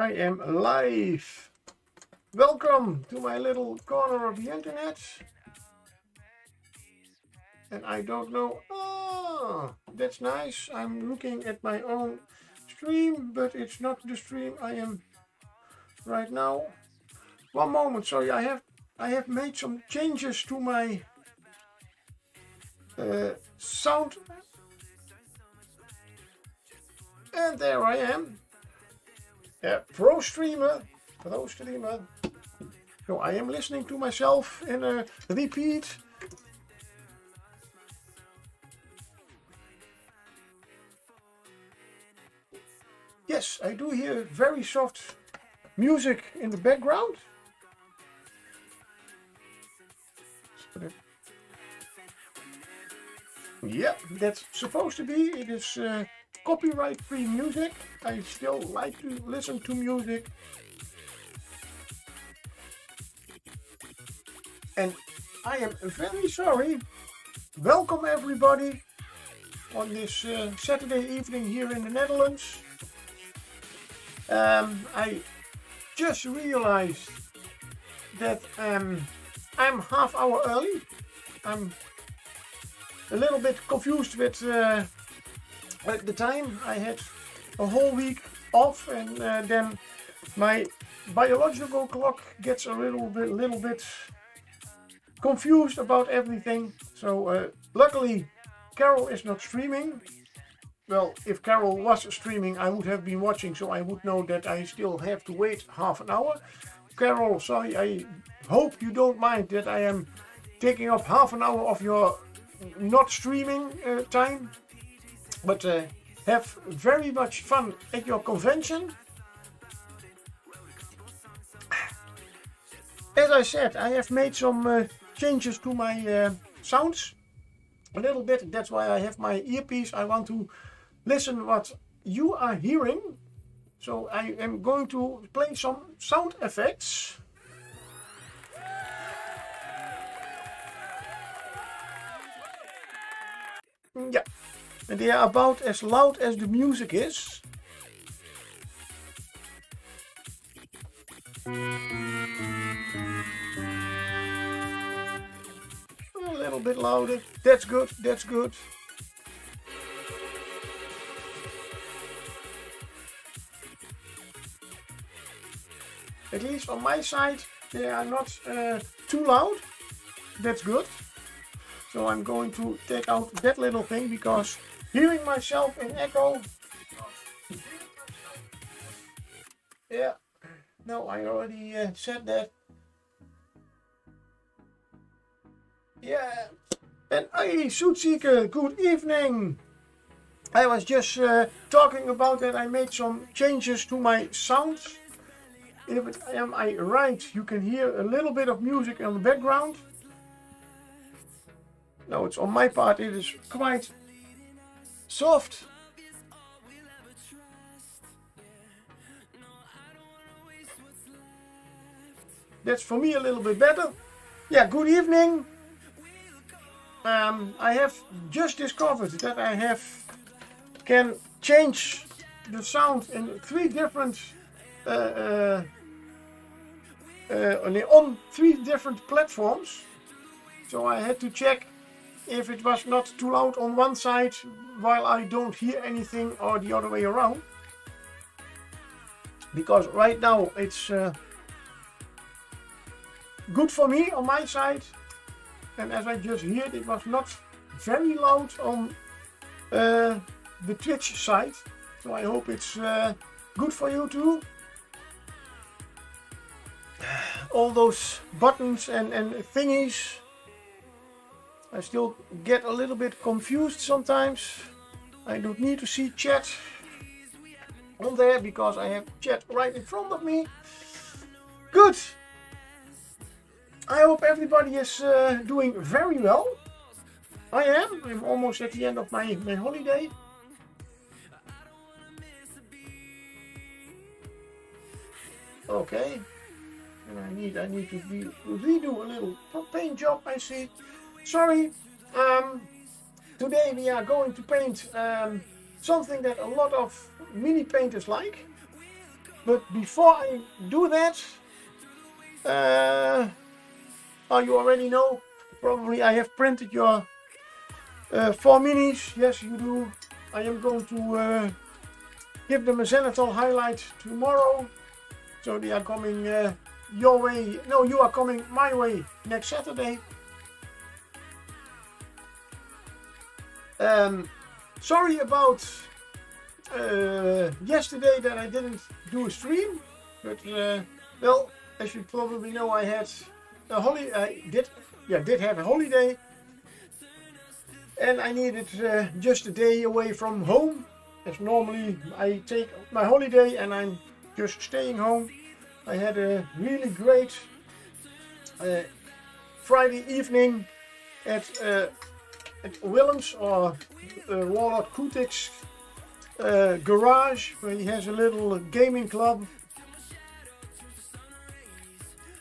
I am live. Welcome to my little corner of the internet. And I don't know. Oh, that's nice. I'm looking at my own stream, but it's not the stream I am right now. One moment, sorry. I have made some changes to my sound. And there I am. Pro streamer. So I am listening to myself in a repeat. Yes, I do hear very soft music in the background. Yeah, that's supposed to be. It is copyright-free music. I still like to listen to music. And I am very sorry. Welcome everybody on this Saturday evening here in the Netherlands. I just realized that I'm half hour early. I'm a little bit confused with the time. I had a whole week off, and then my biological clock gets a little bit confused about everything. So luckily Carol is not streaming. Well, if Carol was streaming, I would have been watching, so I would know that I still have to wait half an hour. Carol, sorry, I hope you don't mind that I am taking up half an hour of your not streaming time. But have very much fun at your convention. As I said, I have made some changes to my sounds a little bit. That's why I have my earpiece. I want to listen what you are hearing. So I am going to play some sound effects. Yeah, and they are about as loud as the music is. A little bit louder. That's good, that's good. At least on my side, they are not too loud. That's good. So I'm going to take out that little thing because hearing myself in echo. Yeah, no, I already said that. Yeah, and hey, Soetseeker, good evening. I was just talking about that I made some changes to my sounds. Am I right? You can hear a little bit of music in the background. No, it's on my part. It is quite soft. That's for me a little bit better. Yeah, good evening. I have just discovered that I can change the sound in 3 different on 3 different platforms. So I had to check if it was not too loud on one side while I don't hear anything, or the other way around. Because right now it's good for me on my side, and as I just heard, it was not very loud on the Twitch side. So I hope it's good for you too. All those buttons and thingies. I still get a little bit confused sometimes. I don't need to see chat on there because I have chat right in front of me. Good. I hope everybody is doing very well. I am. I'm almost at the end of my holiday. Okay. And I need to redo a little paint job, I see. Sorry, today we are going to paint something that a lot of mini painters like. But before I do that, you already know, probably I have printed your 4 minis. Yes, you do. I am going to give them a Zenithal highlight tomorrow. So they are coming your way. No, you are coming my way next Saturday. Sorry about yesterday that I didn't do a stream, but well, as you probably know, I had a holiday. I did have a holiday, and I needed just a day away from home. As normally I take my holiday and I'm just staying home. I had a really great Friday evening at Willem's or Warlord Kutik's garage, where he has a little gaming club.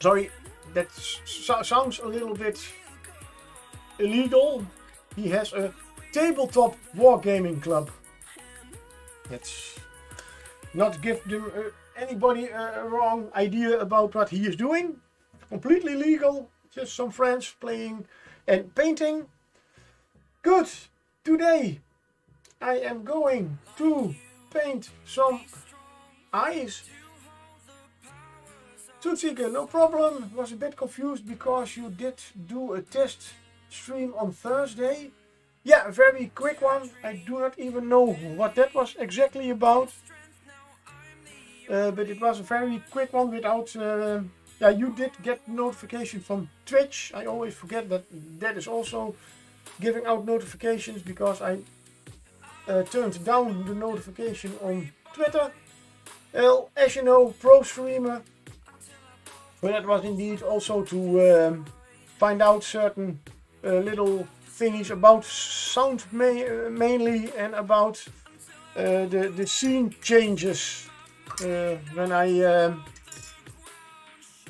Sorry, that sounds a little bit illegal. He has a tabletop wargaming club. Let's not give them anybody a wrong idea about what he is doing. Completely legal, just some friends playing and painting. Good. Today I am going to paint some eyes. Toetsieke, no problem. Was a bit confused because you did do a test stream on Thursday. Yeah, a very quick one. I do not even know what that was exactly about. But it was a very quick one without... yeah, you did get notification from Twitch. I always forget that that is also giving out notifications, because I turned down the notification on Twitter. Well, as you know, pro streamer. But that was indeed also to find out certain little things about sound mainly, and about the scene changes. When I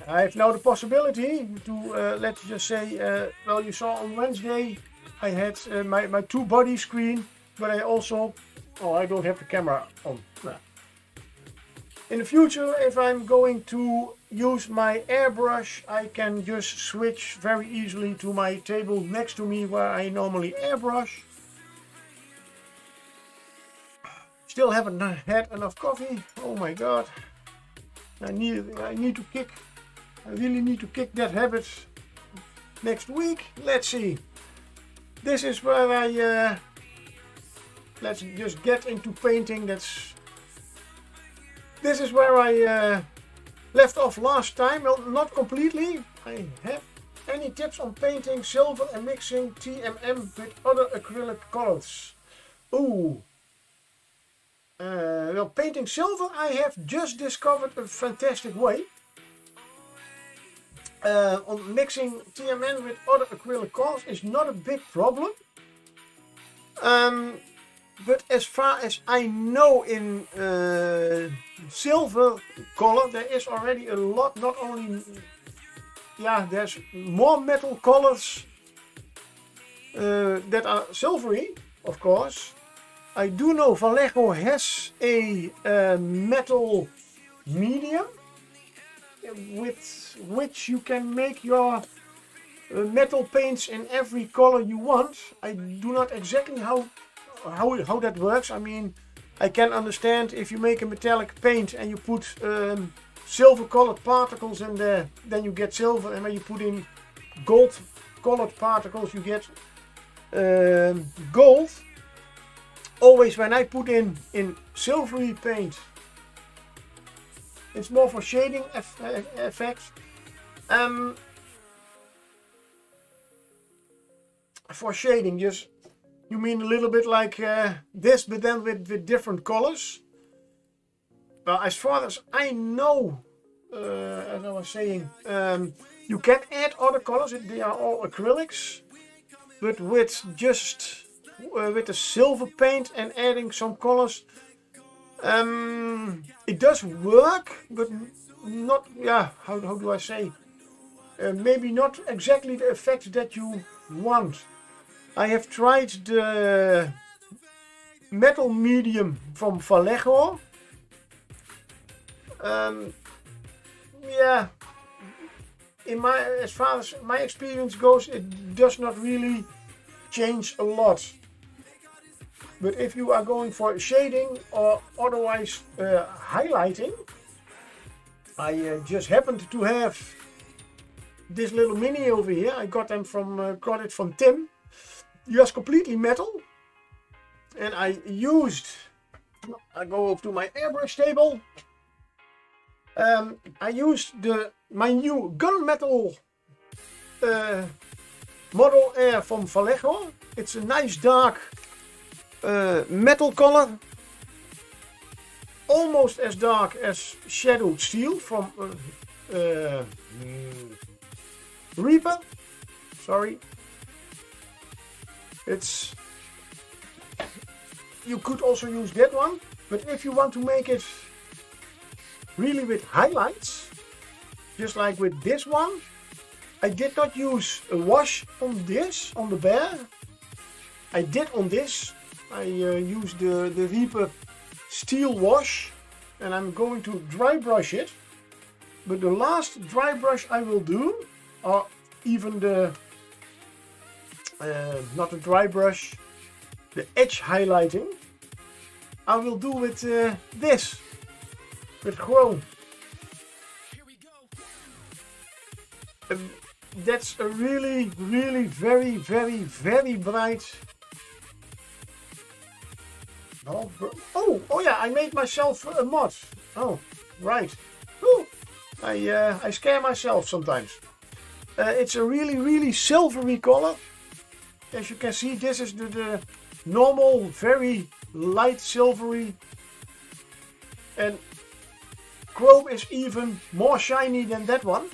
have now the possibility to, let's just say, well, you saw on Wednesday I had my 2 body screen, but I also, oh, I don't have the camera on. No. In the future, if I'm going to use my airbrush, I can just switch very easily to my table next to me where I normally airbrush. Still haven't had enough coffee. Oh my god. I really need to kick that habit next week. Let's see. This is where I let's just get into painting. This is where I left off last time. Well, not completely. I have any tips on painting silver and mixing TMM with other acrylic colors? Ooh. Well, painting silver I have just discovered a fantastic way. On mixing TMN with other acrylic colors is not a big problem. But as far as I know, in silver color there is already a lot, not only, yeah, there's more metal colors that are silvery, of course. I do know Vallejo has a metal medium with which you can make your metal paints in every color you want. I do not exactly how that works. I mean, I can understand if you make a metallic paint and you put silver colored particles in there, then you get silver, and when you put in gold colored particles you get gold. Always when I put in silvery paint, it's more for shading effects. For shading, just, you mean a little bit like this, but then with different colors. Well, as far as I know, as I was saying, you can add other colors. They are all acrylics, but with just with the silver paint and adding some colors, it does work, but not, yeah, how do I say, maybe not exactly the effect that you want. I have tried the metal medium from Vallejo, Yeah, as far as my experience goes, it does not really change a lot. But if you are going for shading or otherwise highlighting, I just happened to have this little mini over here. I got it from Tim. Just completely metal, and I go over to my airbrush table. I used my new gunmetal Model Air from Vallejo. It's a nice dark metal color, almost as dark as Shadowed Steel from Reaper. Sorry. You could also use that one, but if you want to make it really with highlights, just like with this one, I did not use a wash on the bear. I did on this. I used the Reaper Steel wash, and I'm going to dry brush it. But the last dry brush I will do, or even not a dry brush, the edge highlighting, I will do with this, with chrome. That's a really, really very, very, very bright. Oh yeah, I made myself a mod. Oh, right. Ooh, I scare myself sometimes. It's a really, really silvery color. As you can see, this is the normal, very light silvery. And chrome is even more shiny than that one.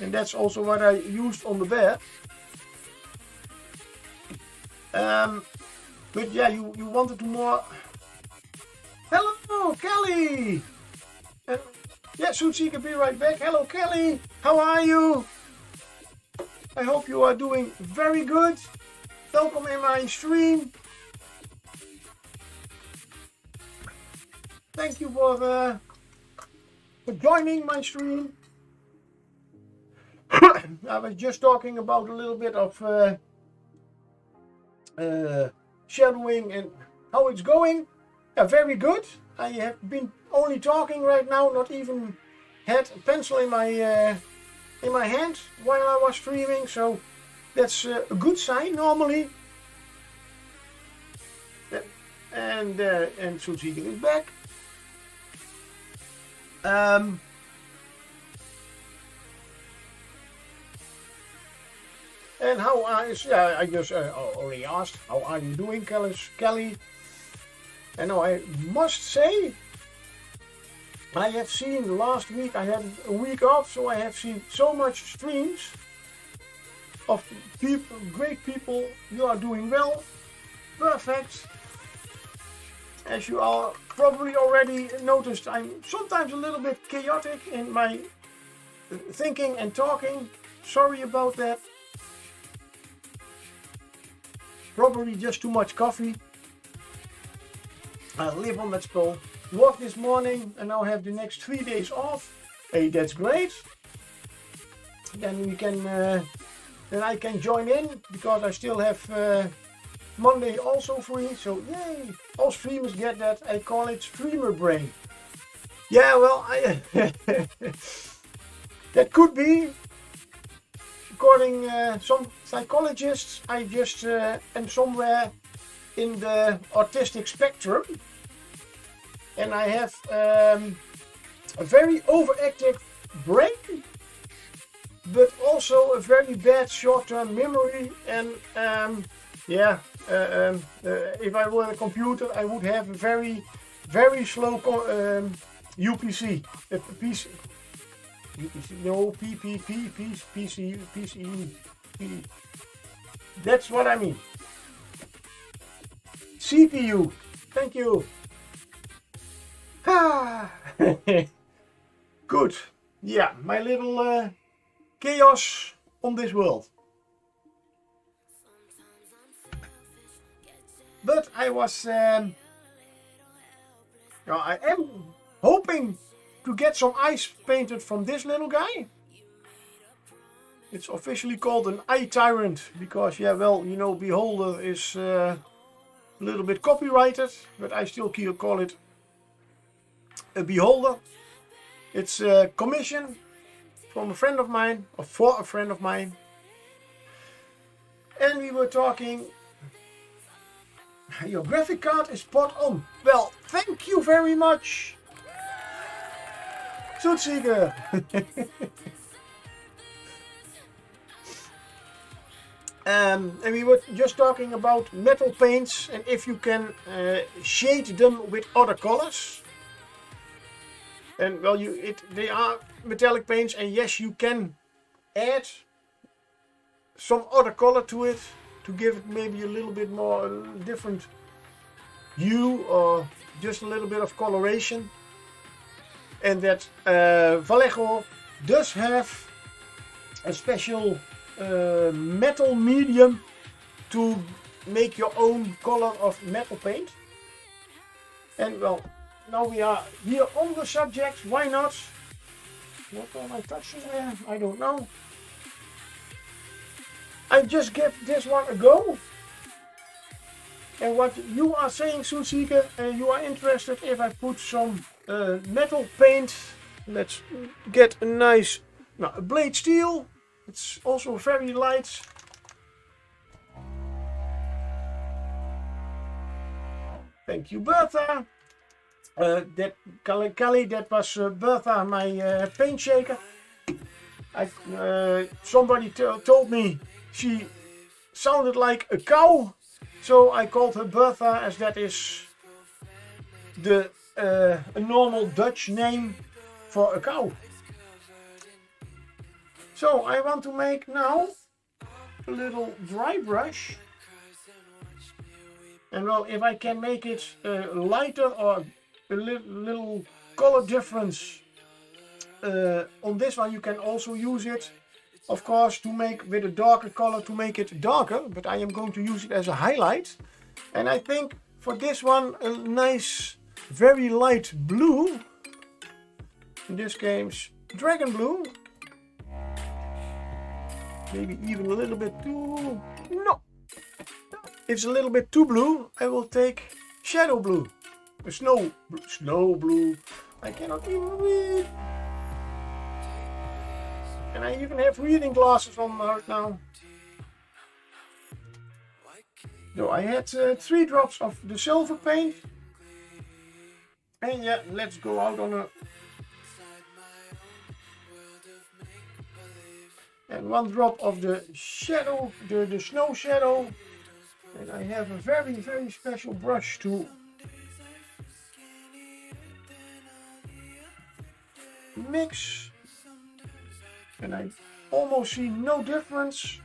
And that's also what I used on the bear. But yeah, you wanted to more. Hello, Kelly! Yeah, Sushi can be right back. Hello, Kelly! How are you? I hope you are doing very good. Welcome in my stream. Thank you for joining my stream. I was just talking about a little bit of shadowing and how it's going. Very good. I have been only talking right now, not even had a pencil in my hand while I was streaming, so that's a good sign normally. And Sushi is back. And how I just already asked, how are you doing, Kelly? And now I must say, I have seen last week, I had a week off, so I have seen so much streams of people, great people. You are doing well, perfect. As you all probably already noticed, I'm sometimes a little bit chaotic in my thinking and talking. Sorry about that. Probably just too much coffee. I live on that spell. Walked this morning and now have the next 3 days off. Hey, that's great. Then we can, then I can join in because I still have Monday also free. So yay! All streamers get that. I call it streamer brain. Yeah, well, that could be. According some psychologists, I just am somewhere in the autistic spectrum, and I have a very overactive brain, but also a very bad short-term memory. And if I were a computer, I would have a very, very slow UPC. PC. No, PCE. That's what I mean. CPU. Thank you. Good. Yeah, my little chaos on this world. But I was. I am hoping to get some eyes painted from this little guy. It's officially called an eye tyrant because, yeah, well, you know, Beholder is a little bit copyrighted, but I still call it a Beholder. It's a commission from a friend of mine, or for a friend of mine. And we were talking, your graphic card is spot on. Well, thank you very much, Zoetseeker. And we were just talking about metal paints and if you can shade them with other colors. And well, they are metallic paints, and yes, you can add some other color to it to give it maybe a little bit more different hue or just a little bit of coloration. And that Vallejo does have a special metal medium to make your own color of metal paint. And well, now we are here on the subject, why not? What am I touching there? I don't know. I just give this one a go. And what you are saying, Zoetseeker, you are interested if I put some metal paint. Let's get a nice blade steel. It's also very light. Thank you, Bertha. That Kelly, that was Bertha, my paint shaker. Somebody told me she sounded like a cow, so I called her Bertha, as that is a normal Dutch name for a cow. So I want to make now a little dry brush, and well, if I can make it lighter or a little color difference on this one, you can also use it, of course, to make with a darker color to make it darker, but I am going to use it as a highlight. And I think for this one a nice very light blue, in this case dragon blue, maybe even a little bit too, no, it's a little bit too blue. I will take shadow blue, a snow blue. I cannot even read. And I even have reading glasses on right now. So I had 3 drops of the silver paint. And yeah, let's go out on a... And 1 drop of the shadow, the snow shadow. And I have a very, very special brush to mix. And I almost see no difference.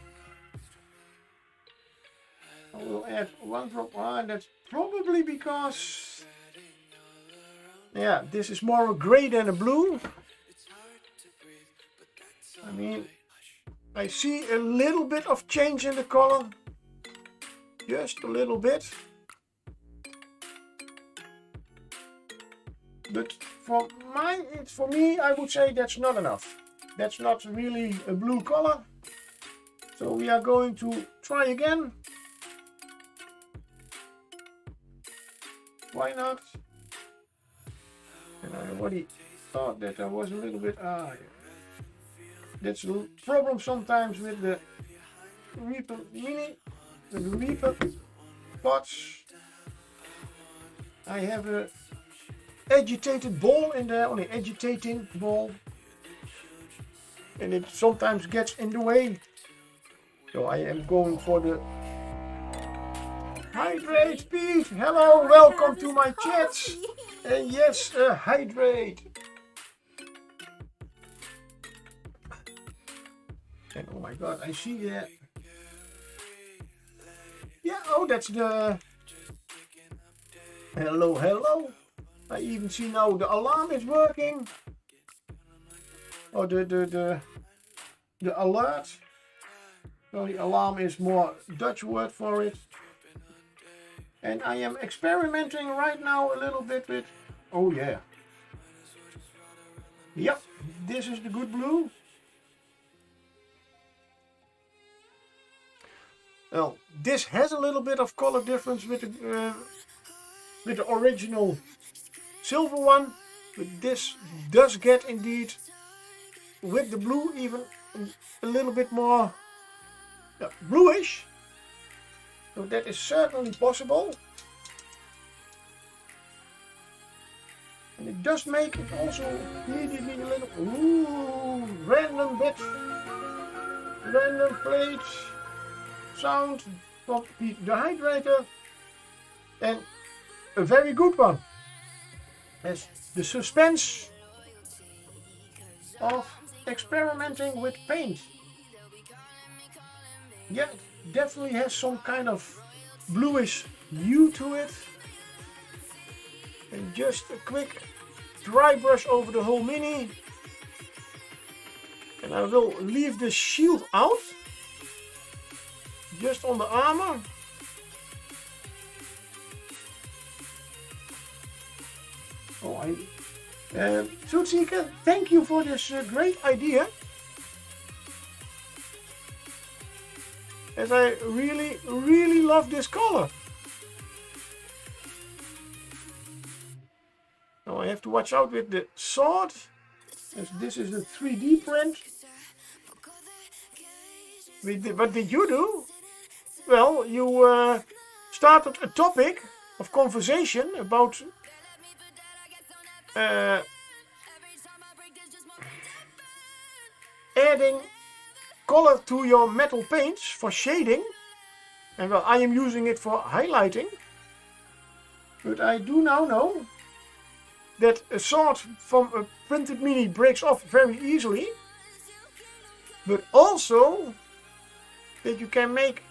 I will add 1 drop. That's probably because, yeah, this is more a gray than a blue. I mean, I see a little bit of change in the color. Just a little bit. But for me, I would say that's not enough. That's not really a blue color. So we are going to try again. Why not? And I already thought that I was a little bit... That's a problem sometimes with the Reaper Mini, the Reaper pots. I have a agitated ball in there, only agitating ball. And it sometimes gets in the way. So I am going for the hydrate, Pete. Hello, welcome to my chats. And yes, hydrate. And oh my god, I see that. Yeah, oh, that's the... Hello, hello. I even see now the alarm is working. Oh, the alert. So the alarm is more Dutch word for it. And I am experimenting right now a little bit with... Oh yeah. Yep, this is the good blue. Well, this has a little bit of color difference with the original silver one, but this does get indeed with the blue even a little bit more bluish. So that is certainly possible. And it does make it also immediately a little random bit, random plate sound from the hydrator, and a very good one as the suspense of experimenting with paint. Yeah, it definitely has some kind of bluish hue to it. And just a quick dry brush over the whole mini. And I will leave the shield out, just on the armor. Oh, Zootseeker, thank you for this great idea. As I really love this color. Now I have to watch out with the sword, as this is a 3D print. What did you do? Well, you started a topic of conversation about adding color to your metal paints for shading. And well, I am using it for highlighting. But I do now know that a sword from a printed mini breaks off very easily. But also that you can make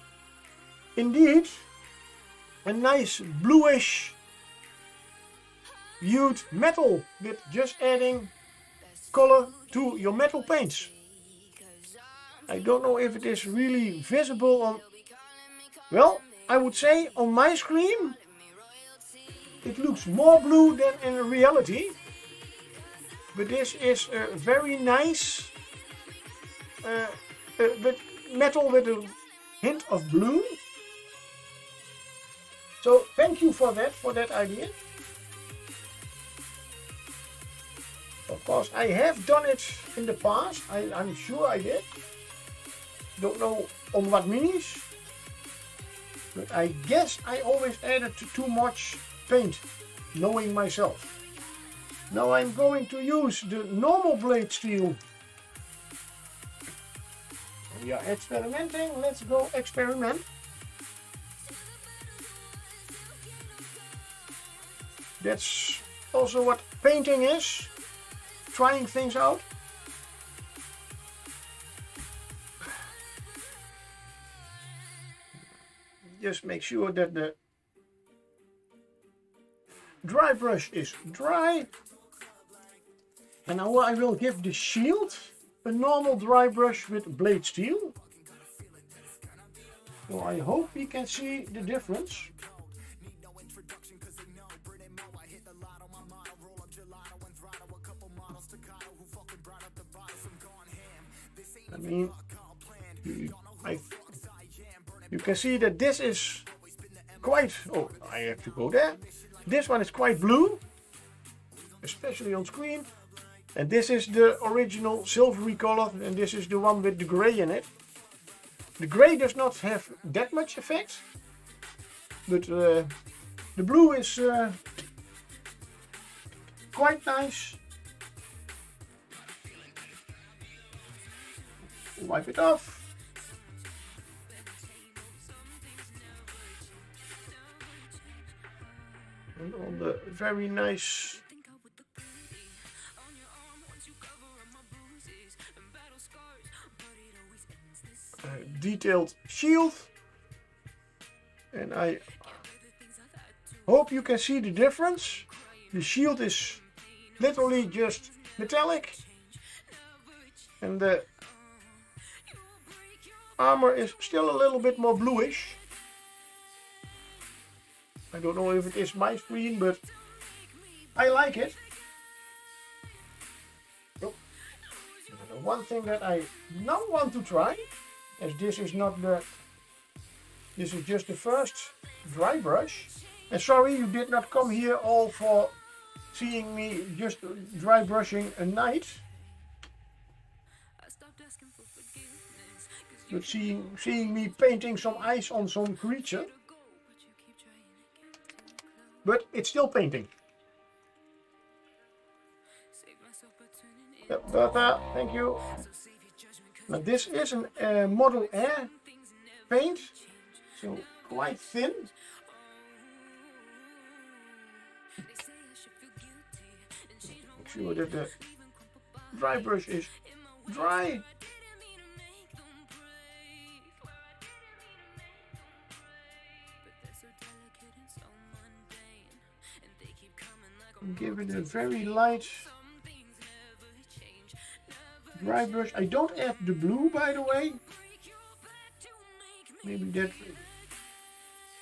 indeed a nice bluish hued metal with just adding color to your metal paints. I don't know if it is really visible on, well, I would say on my screen it looks more blue than in reality, but this is a very nice metal with a hint of blue. So thank you for that idea. Of course, I have done it in the past. I'm sure I did. Don't know on what minis, but I guess I always added too much paint, knowing myself. Now I'm going to use the normal blade steel. We are experimenting. Let's go experiment. That's also what painting is. Trying things out. Just make sure that the dry brush is dry. And now I will give the shield a normal dry brush with blade steel. So I hope you can see the difference. I mean, you can see that this is quite, oh, I have to go there. This one is quite blue, especially on screen. And this is the original silvery color, and this is the one with the gray in it. The gray does not have that much effect, but the blue is quite nice. Wipe it off. And on the very nice detailed shield, and I hope you can see the difference. The shield is literally just metallic, and the armor is still a little bit more bluish. I don't know if it is my screen, but I like it. one thing that I now want to try, as this is not the, this is just the first dry brush. And sorry you did not come here all for seeing me just dry brushing a night. But seeing me painting some eyes on some creature. But it's still painting. Bertha, thank you. Now this is a Model Air paint, so quite thin. Make sure that the dry brush is dry. Give it a very light dry brush. I don't add the blue, by the way.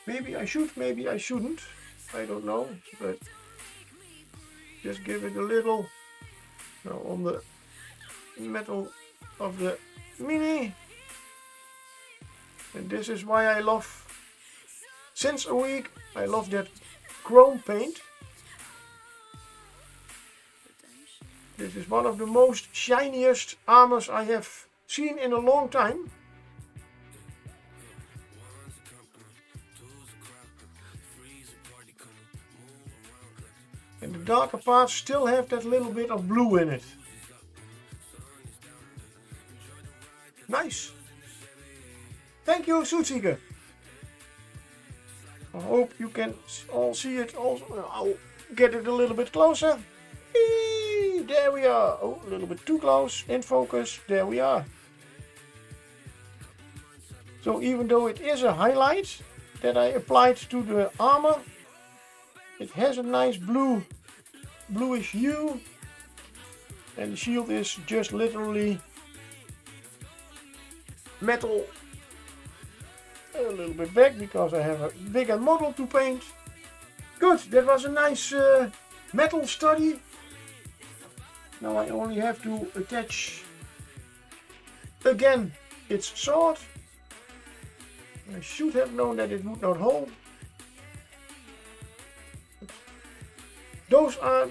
Maybe I should, maybe I shouldn't. I don't know, but just give it a little on the metal of the Mini. And this is why I love, since a week, I love that chrome paint. This is one of the most shiniest armors I have seen in a long time. And the darker parts still have that little bit of blue in it. Nice. Thank you, Soetzieke. I hope you can all see it also. I'll get it a little bit closer. There we are. Oh, a little bit too close. In focus. There we are. So even though it is a highlight that I applied to the armor, it has a nice bluish hue. And the shield is just literally metal. A little bit back because I have a bigger model to paint. Good, that was a nice metal study. Now I only have to attach again its sword. I should have known that it would not hold. Those are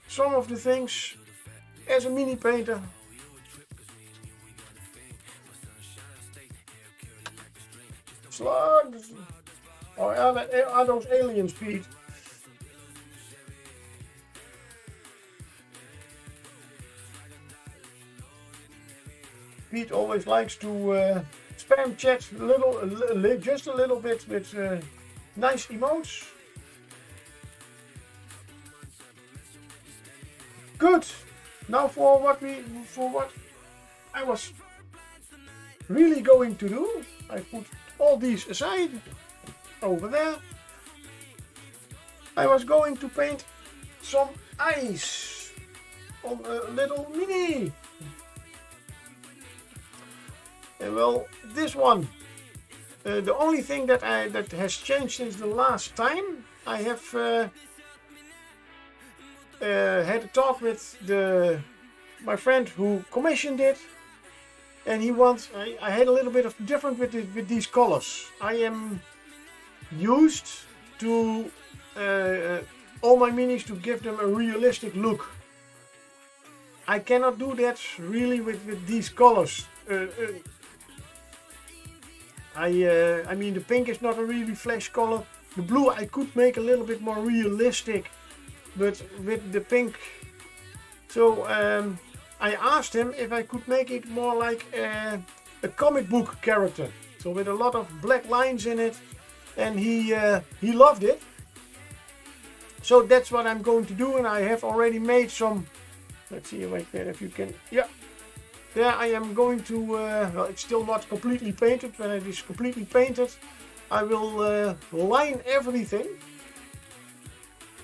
some of the things as a mini painter. Slugs! Or are those aliens, Pete? Pete always likes to spam chat just a little bit with nice emotes. Good. Now for what I was really going to do, I put all these aside over there. I was going to paint some eyes on a little Mini. And well, this one, the only thing that has changed since the last time, I have had a talk with my friend who commissioned it, and he wants. I had a little bit of different with these colors. I am used to all my minis to give them a realistic look. I cannot do that really with these colors. I mean, the pink is not a really flash color. The blue I could make a little bit more realistic, but with the pink. So I asked him if I could make it more like a comic book character. So with a lot of black lines in it, and he loved it. So that's what I'm going to do, and I have already made some. Let's see if you can. Yeah. There I am going to, well, it's still not completely painted. When it is completely painted, I will line everything.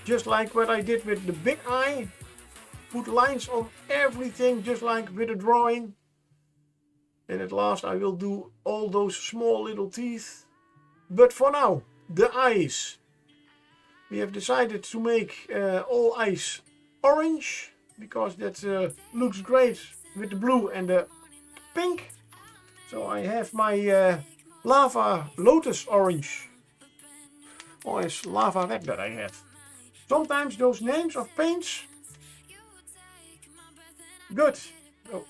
Just like what I did with the big eye. Put lines on everything, just like with a drawing. And at last I will do all those small little teeth. But for now, the eyes. We have decided to make all eyes orange, because that looks great with the blue and the pink. So I have my lava lotus orange. Or is lava red that I have. Sometimes those names of paints. Good. Oh,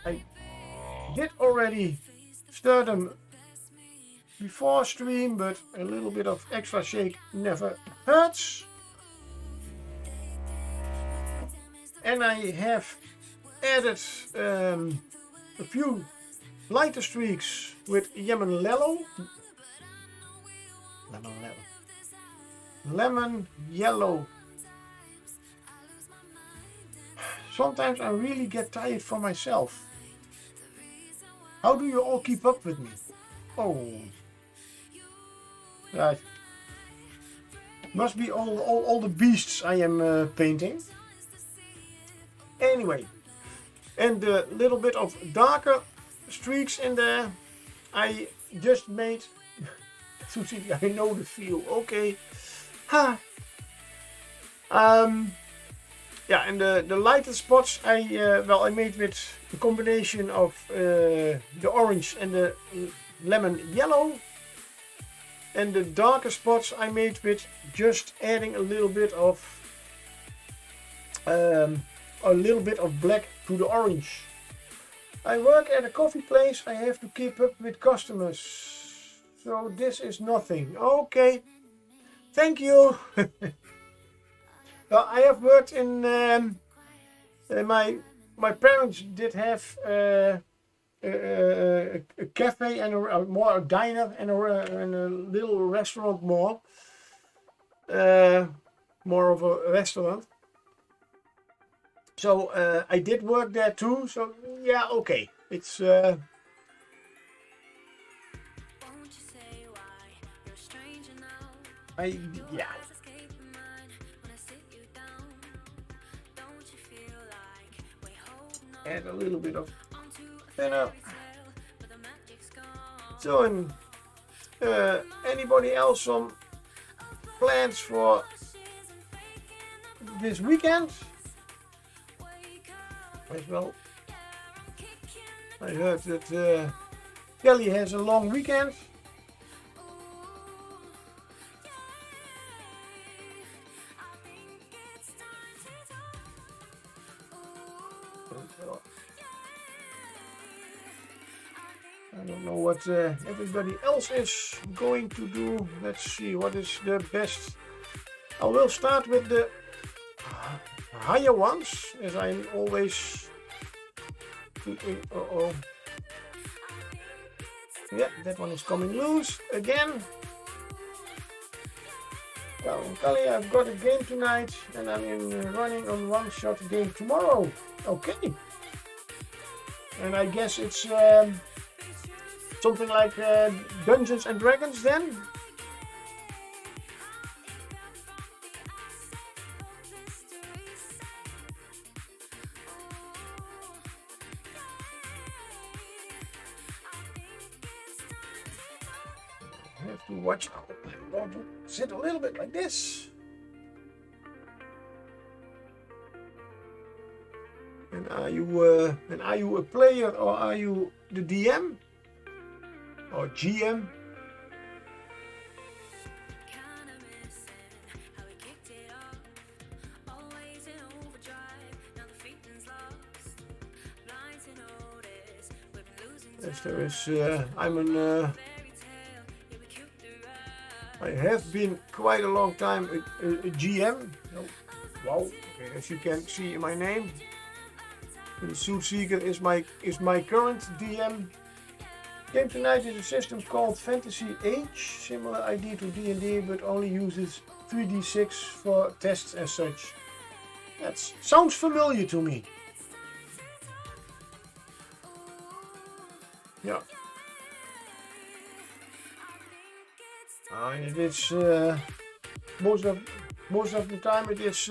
I did already stir them before stream, but a little bit of extra shake never hurts. And I have added a few lighter streaks with lemon yellow. Sometimes I really get tired for myself. How do you all keep up with me? Oh, right. Must be all the beasts I am painting. Anyway, and the little bit of darker streaks in there I just made. Susie, I know the feel. Okay. Ha. Yeah, and the lighter spots I made with a combination of the orange and the lemon yellow, and the darker spots I made with just adding a little bit of black to the orange. I work at a coffee place. I have to keep up with customers, so this is nothing. Okay, thank you. I have worked in my parents did have a cafe and a diner and a little restaurant more of a restaurant. So I did work there too. So yeah, okay, it's. Yeah. Add a little bit of thinner. So, anybody else some plans for this weekend? As well, I heard that Kelly has a long weekend. I don't know what everybody else is going to do. Let's see what is the best. I will start with the higher ones, as I'm always. Yeah, that one is coming loose again. Well, Kali, I've got a game tonight, and I'm running on one-shot game tomorrow. Okay. And I guess it's something like Dungeons and Dragons then? I have to watch out. I'm going to sit a little bit like this. And are you a player or are you the DM? Or GM? Yes, there is. I have been quite a long time a GM. Oh, wow! Okay, as you can see in my name, the Suit Seeker is my current DM. Game tonight is a system called Fantasy Age, similar idea to D&D, but only uses 3d6 for tests as such. That sounds familiar to me. Yeah. And it is most of the time it is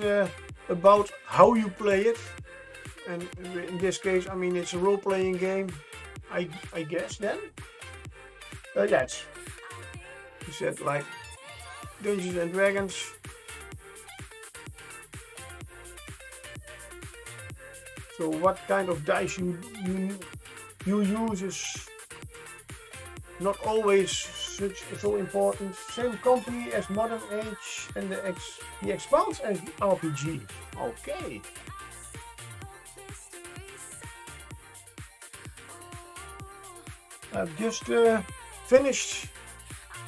about how you play it, and in this case, I mean, it's a role-playing game. I guess then. Yes. You said like Dungeons and Dragons. So what kind of dice you use is not always so important. Same company as Modern Age and the Expanse as RPG. Okay. I've just finished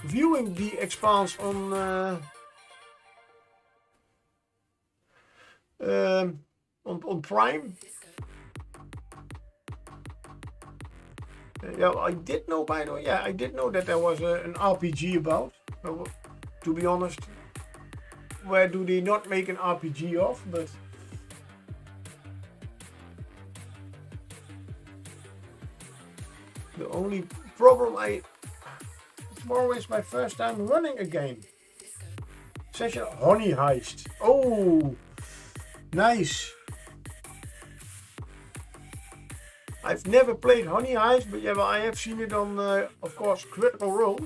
viewing the Expanse on Prime. Yeah, I did know, by the way. Yeah, I did know that there was an RPG about. To be honest, where do they not make an RPG of? But the only problem it's more or less my first time running a game. Session Honey Heist. Oh, nice. I've never played Honey Heist, but yeah, well, I have seen it on, of course, Critical Role.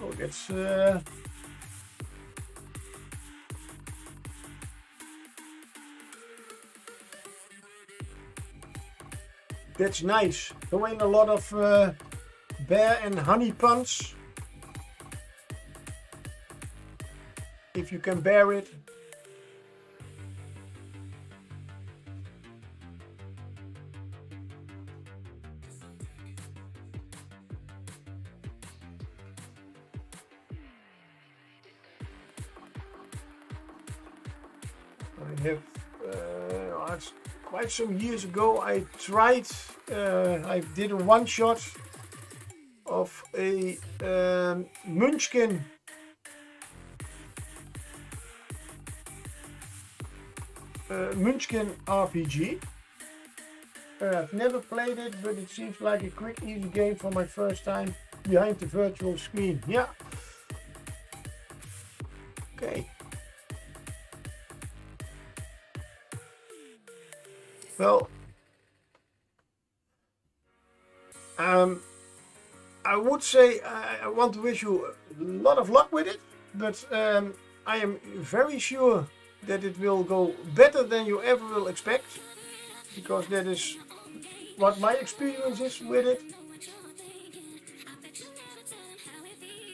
Oh, that's nice. Throwing a lot of bear and honey puns. If you can bear it. I have, quite some years ago, I tried, I did a one shot of a Munchkin RPG. I've never played it, but it seems like a quick, easy game for my first time behind the virtual screen. Yeah. Okay. Well, I would say I want to wish you a lot of luck with it, but I am very sure that it will go better than you ever will expect, because that is what my experience is with it.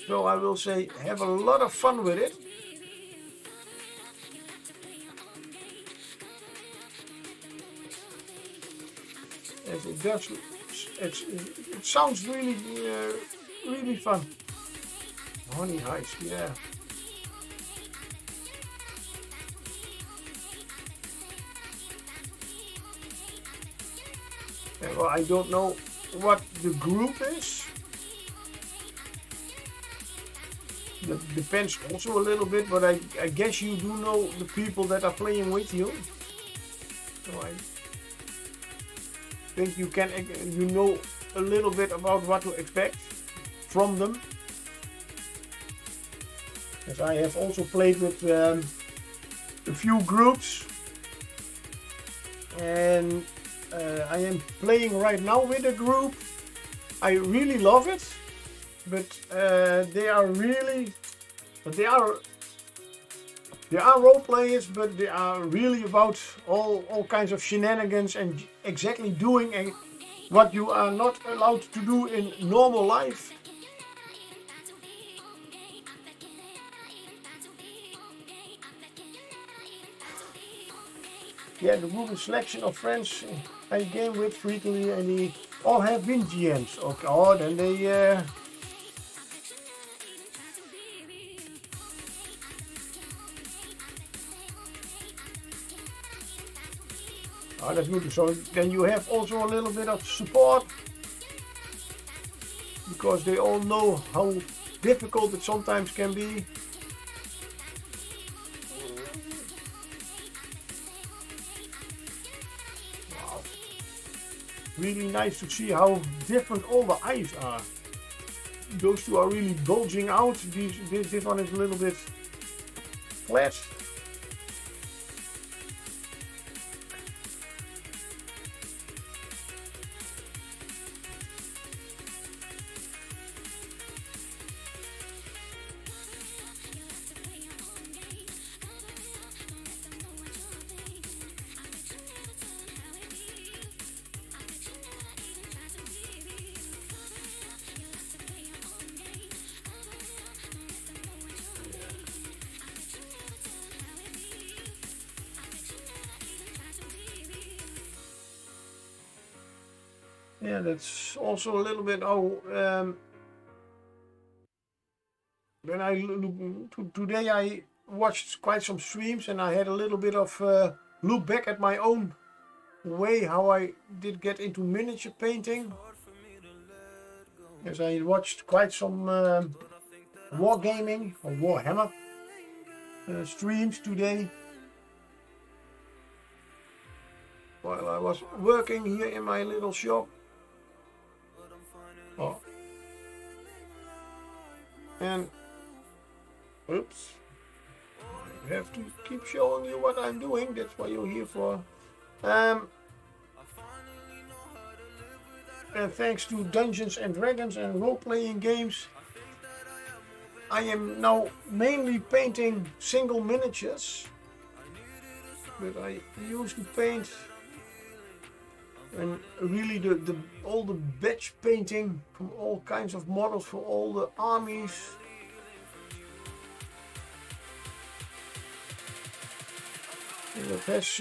So I will say have a lot of fun with it. As it does, it sounds really, really fun. Honey Heist, yeah. Well, I don't know what the group is. That depends also a little bit, but I guess you do know the people that are playing with you. So I think you know a little bit about what to expect from them. As I have also played with a few groups, and I am playing right now with a group. I really love it, but they are role players, but they are really about all kinds of shenanigans and exactly doing what you are not allowed to do in normal life. Yeah, the group is selection of friends I game with frequently, and they all have been GMs. Okay, oh, then they. Oh, that's good. So then you have also a little bit of support, because they all know how difficult it sometimes can be. Wow. Really nice to see how different all the eyes are. Those two are really bulging out. This one is a little bit flat. Yeah, that's also a little bit how when I look today I watched quite some streams and I had a little bit of look back at my own way how I did get into miniature painting. As I watched quite some wargaming or Warhammer streams today while I was working here in my little shop. Oh. And oops, I have to keep showing you what I'm doing. That's what you're here for. And thanks to Dungeons and Dragons and role-playing games, I am now mainly painting single miniatures. But I used to paint and really all the batch painting from all kinds of models for all the armies. And it has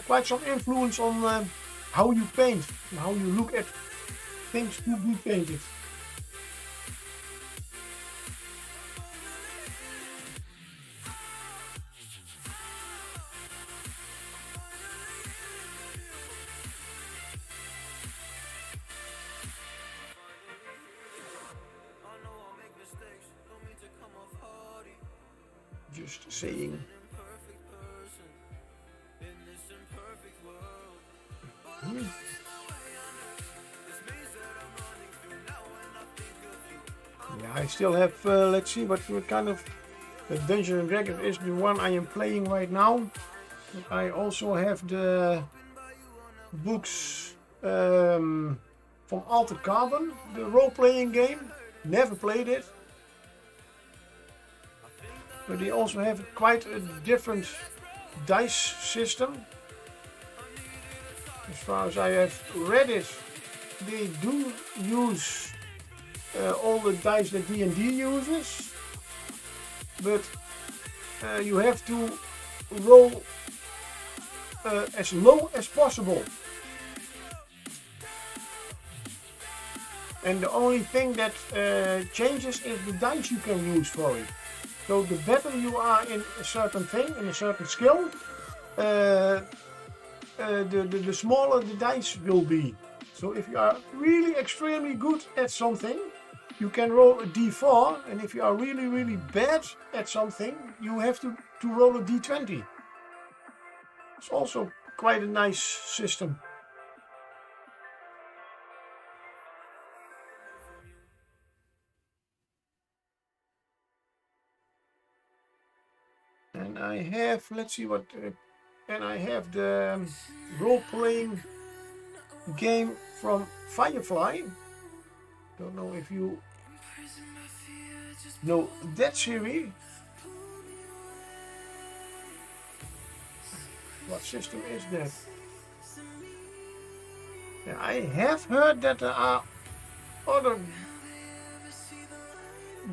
quite some influence on how you paint and how you look at things to be painted. Just saying. Yeah, I still have, let's see what kind of Dungeons and Dragons is the one I am playing right now. I also have the books from Altered Carbon, the role-playing game. Never played it. But they also have quite a different dice system. As far as I have read it, they do use all the dice that D&D uses, but you have to roll as low as possible. And the only thing that changes is the dice you can use for it. So the better you are in a certain thing, in a certain skill, the smaller the dice will be. So if you are really extremely good at something, you can roll a d4, and if you are really, really bad at something, you have to roll a d20. It's also quite a nice system. And I have, let's see what, and I have the role-playing game from Firefly. Don't know if you know that series. What system is that? Yeah, I have heard that there are other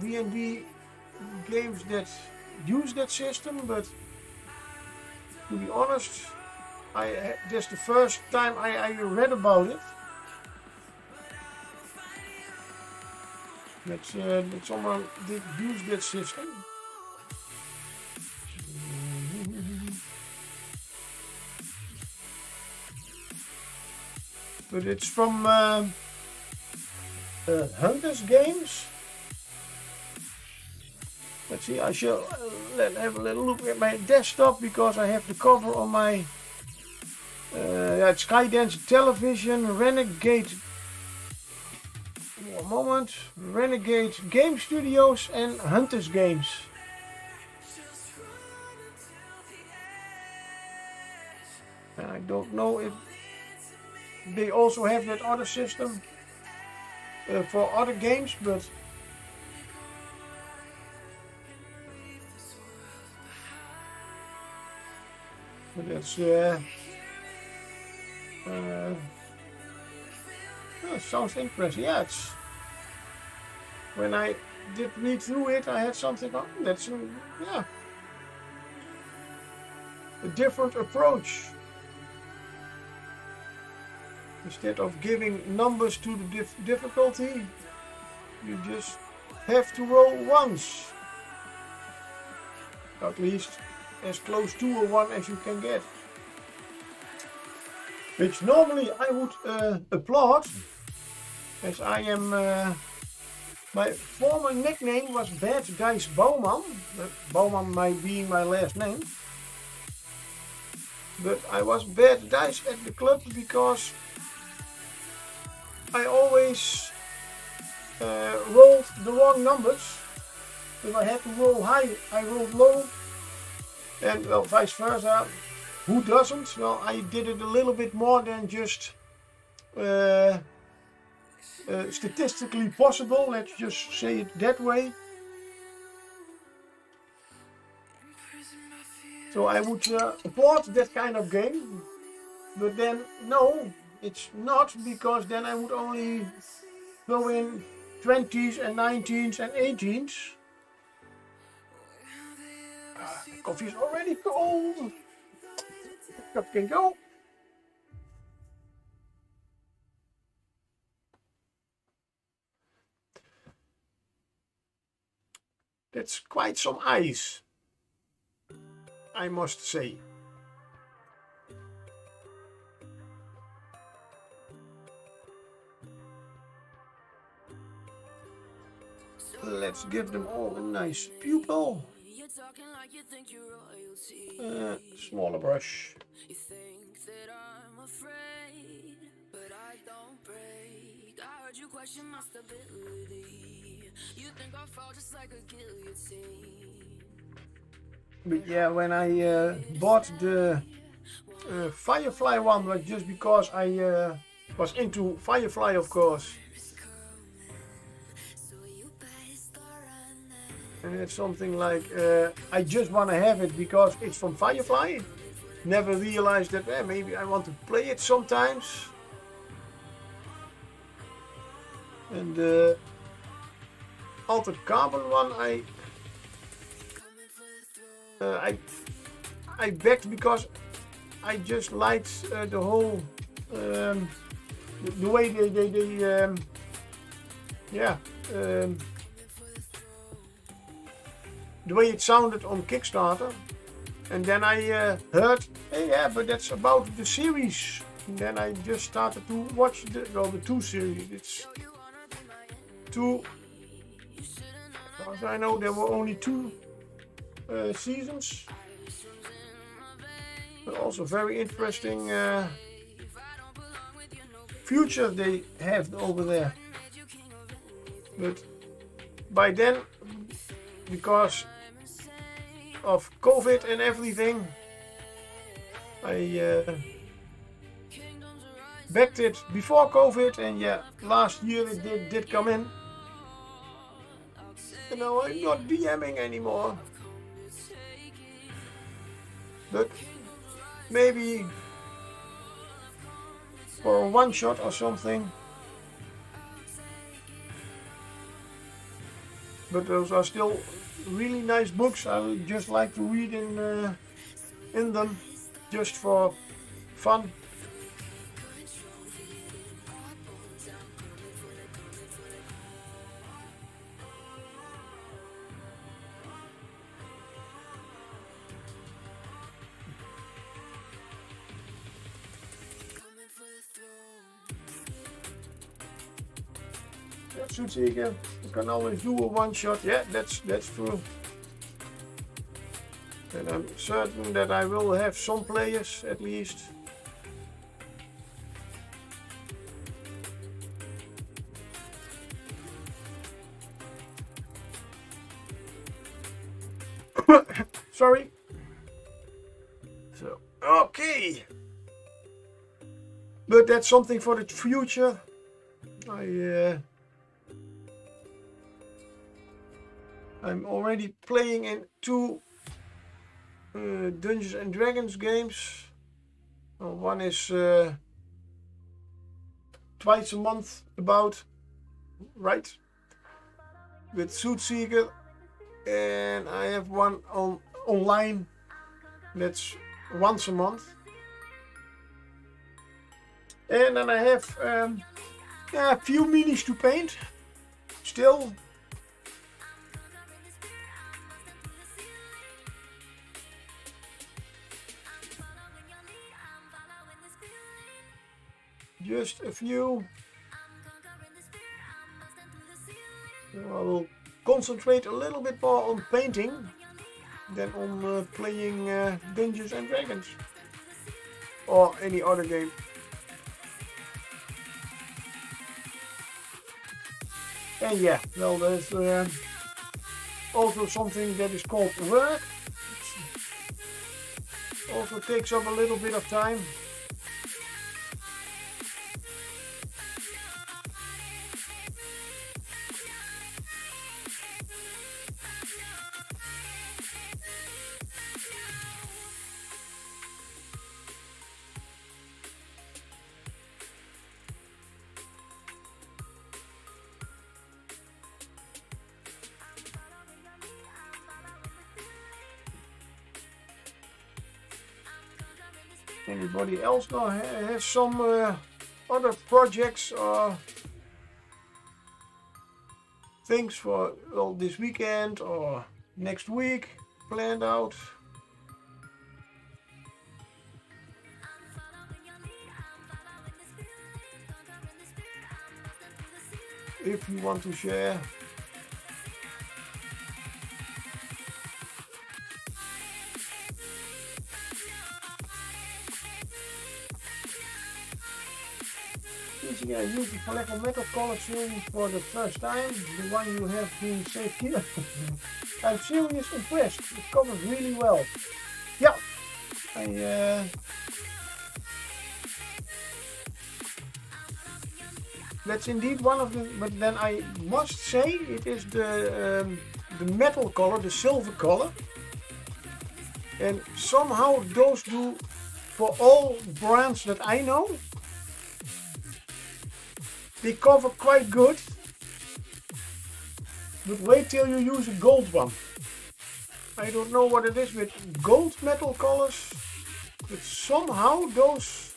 D&D games that use that system, but to be honest, that's the first time I read about it. That someone did use that system. But it's from Hunters Games. Let's see, I shall have a little look at my desktop because I have the cover on my Skydance Television, Renegade. One moment, Renegade Game Studios and Hunters Games. I don't know if they also have that other system for other games, but that's sounds interesting. Yeah, it's when I did read through it, I had something. Oh, that's yeah, a different approach. Instead of giving numbers to the difficulty, you just have to roll once. At least as close to a 1 as you can get. Which normally I would applaud, as I am... my former nickname was Bad Dice Bouwman, Bouwman being my last name. But I was Bad Dice at the club because I always rolled the wrong numbers. If I had to roll high, I rolled low. And well, vice versa. Who doesn't? Well, I did it a little bit more than just statistically possible. Let's just say it that way. So I would applaud that kind of game. But then, no, it's not, because then I would only go in 20s and 19s and 18s. The coffee is already cold. That can go. That's quite some ice, I must say. Let's give them all a nice pupil. Smaller brush. But yeah, when I bought the Firefly one, was just because I was into Firefly, of course. And it's something like, I just want to have it because it's from Firefly. Never realized that maybe I want to play it sometimes. And the Altered Carbon one I backed because I just liked the whole the way they the way it sounded on Kickstarter. And then I heard, hey, yeah, but that's about the series. And then I just started to watch the 2 series. It's 2. As far as I know, there were only 2 seasons. But also very interesting future they have over there. But by then, because of COVID and everything, I backed it before COVID, and yeah, last year it did come in. And now I'm not DMing anymore. But maybe for a one shot or something. But those are still really nice books. I would just like to read in them, just for fun. Ja, zoetzeker. You can always do a one shot. Yeah, that's true. And I'm certain that I will have some players at least. Sorry. So, okay. But that's something for the future. I'm already playing in 2 Dungeons and Dragons games. One is twice a month about, right? With Suitseeker, and I have one online that's once a month. And then I have a few minis to paint still. Just a few. I will concentrate a little bit more on painting than on playing Dungeons and Dragons or any other game. And yeah, well, there's also something that is called work. It also takes up a little bit of time. Anybody else now has some other projects or things for this weekend or next week planned out? If you want to share. I use the Collector Metal Color series for the first time, the one you have been saved here. I'm seriously impressed, it covers really well. Yeah, that's indeed one of the, but then I must say it is the metal color, the silver color. And somehow those do, for all brands that I know, they cover quite good, but wait till you use a gold one. I don't know what it is with gold metal colors, but somehow those,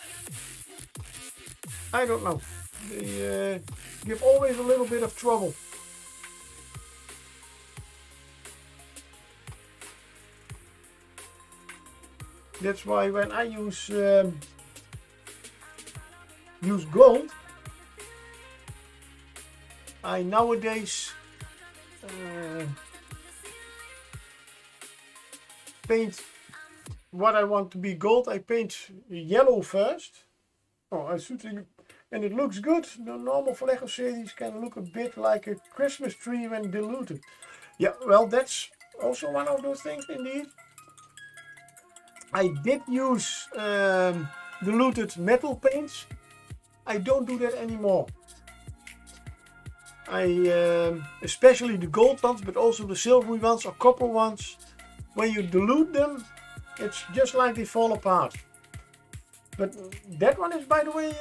I don't know, they give always a little bit of trouble. That's why when I use gold, I nowadays paint what I want to be gold. I paint yellow first. Oh, I should think, and it looks good. The normal Vallejo series can look a bit like a Christmas tree when diluted. Yeah, well, that's also one of those things indeed. I did use diluted metal paints. I don't do that anymore. Especially the gold ones, but also the silvery ones or copper ones, when you dilute them, it's just like they fall apart. But that one is, by the way,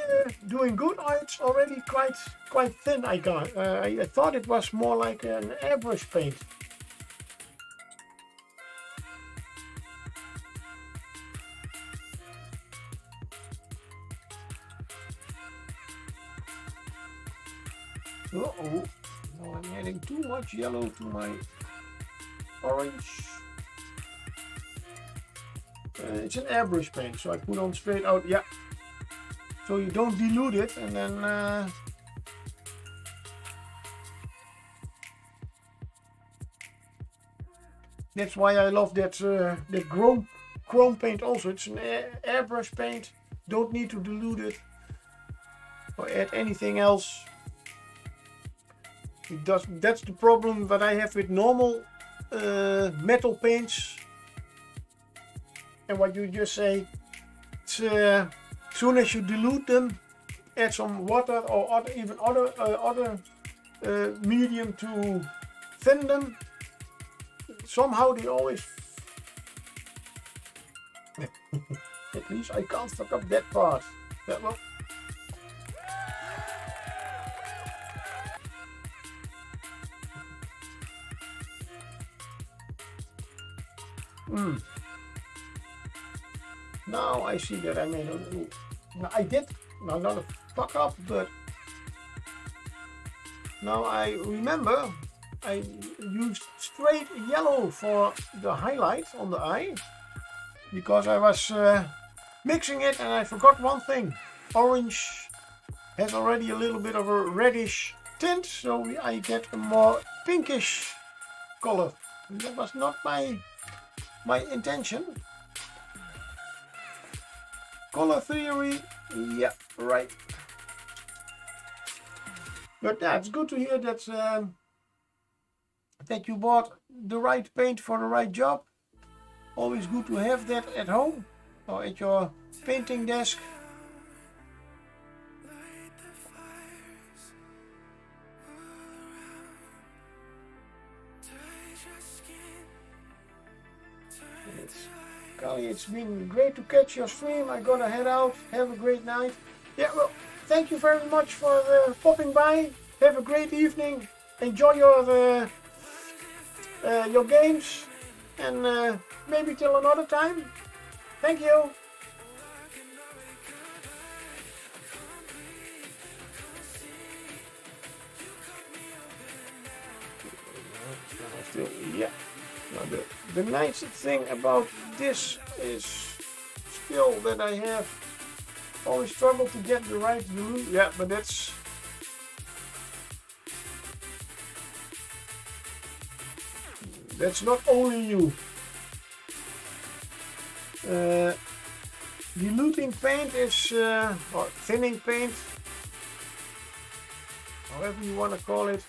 doing good. Oh, it's already quite thin. I thought it was more like an airbrush paint. Uh-oh, now I'm adding too much yellow to my orange. It's an airbrush paint, so I put on straight out, yeah. So you don't dilute it, and then that's why I love that chrome paint also. It's an airbrush paint, don't need to dilute it or add anything else. That's the problem that I have with normal metal paints. And what you just say, it's, soon as you dilute them, add some water or other medium to thin them. Somehow they always. At least I can't fuck up that part. That one. Now I see that I made a little. Now I did not a fuck up, but now I remember I used straight yellow for the highlight on the eye because I was mixing it and I forgot one thing. Orange has already a little bit of a reddish tint, so I get a more pinkish color. That was not my intention. Color theory, yeah, right. But yeah, it's good to hear that that you bought the right paint for the right job. Always good to have that at home or at your painting desk. Kali, it's been great to catch your stream. I gotta head out. Have a great night. Yeah, well, thank you very much for popping by. Have a great evening. Enjoy your games, and maybe till another time. Thank you. Yeah. Now the nice thing about this is still that I have always struggled to get the right glue. Yeah, but that's not only you. Diluting paint is, or thinning paint, however you want to call it.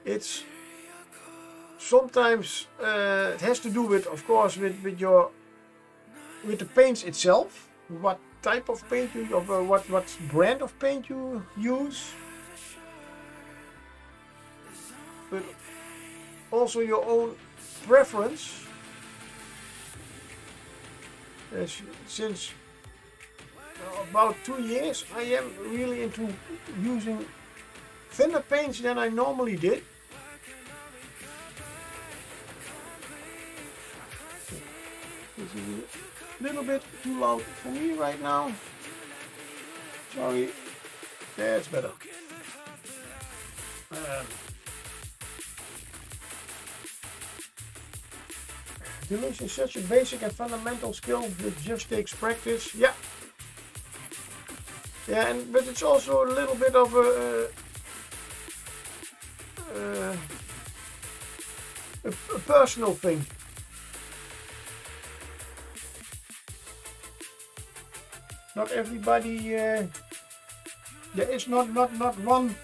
It's sometimes it has to do with, of course, with the paints itself. What type of paint you, what brand of paint you use, but also your own preference. Since about 2 years, I am really into using thinner paints than I normally did. This is a little bit too loud for me right now. Sorry. That's better. Dilution is such a basic and fundamental skill that just takes practice. Yeah. Yeah, but it's also a little bit of a personal thing. Not everybody. There is not one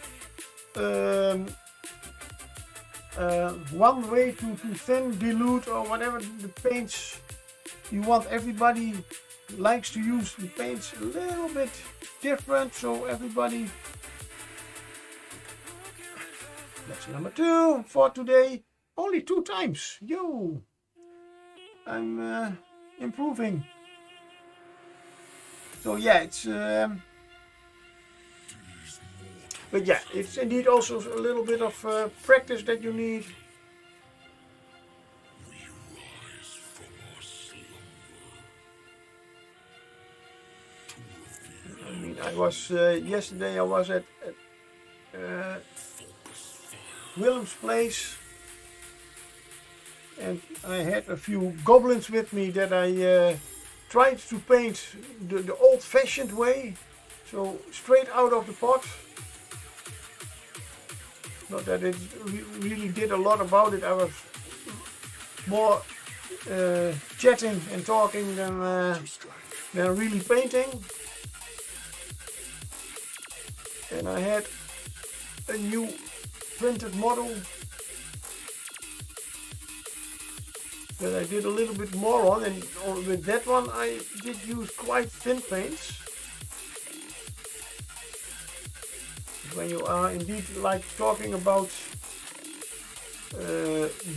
one way to thin, dilute, or whatever the paints you want. Everybody likes to use the paints a little bit different, so everybody. That's number 2 for today. Only 2 times. Yo, I'm improving. So yeah, it's but yeah, it's indeed also a little bit of practice that you need. I mean, I was yesterday. I was at Willem's place, and I had a few goblins with me that I tried to paint the old-fashioned way, so straight out of the pot. Not that it really did a lot about it. I was more chatting and talking than really painting. And I had a new printed model that I did a little bit more on, and with that one I did use quite thin paints. When you are indeed like talking about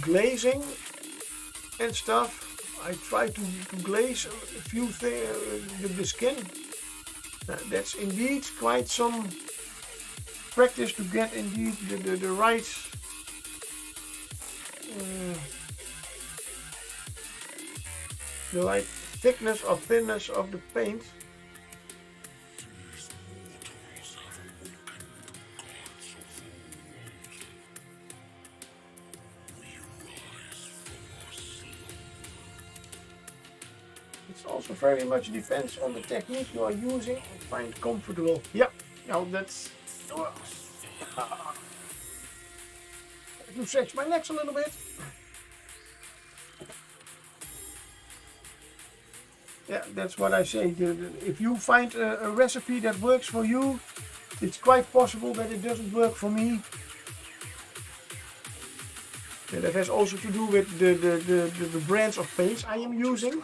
glazing and stuff, I try to glaze a few things, the skin. That's indeed quite some practice to get indeed the right thickness or thinness of the paint. It also very much depends on the technique you are using and find comfortable. Yeah, now that's... I have to stretch my legs a little bit. Yeah, that's what I say. If you find a recipe that works for you, it's quite possible that it doesn't work for me. And that has also to do with the brands of paints I am using,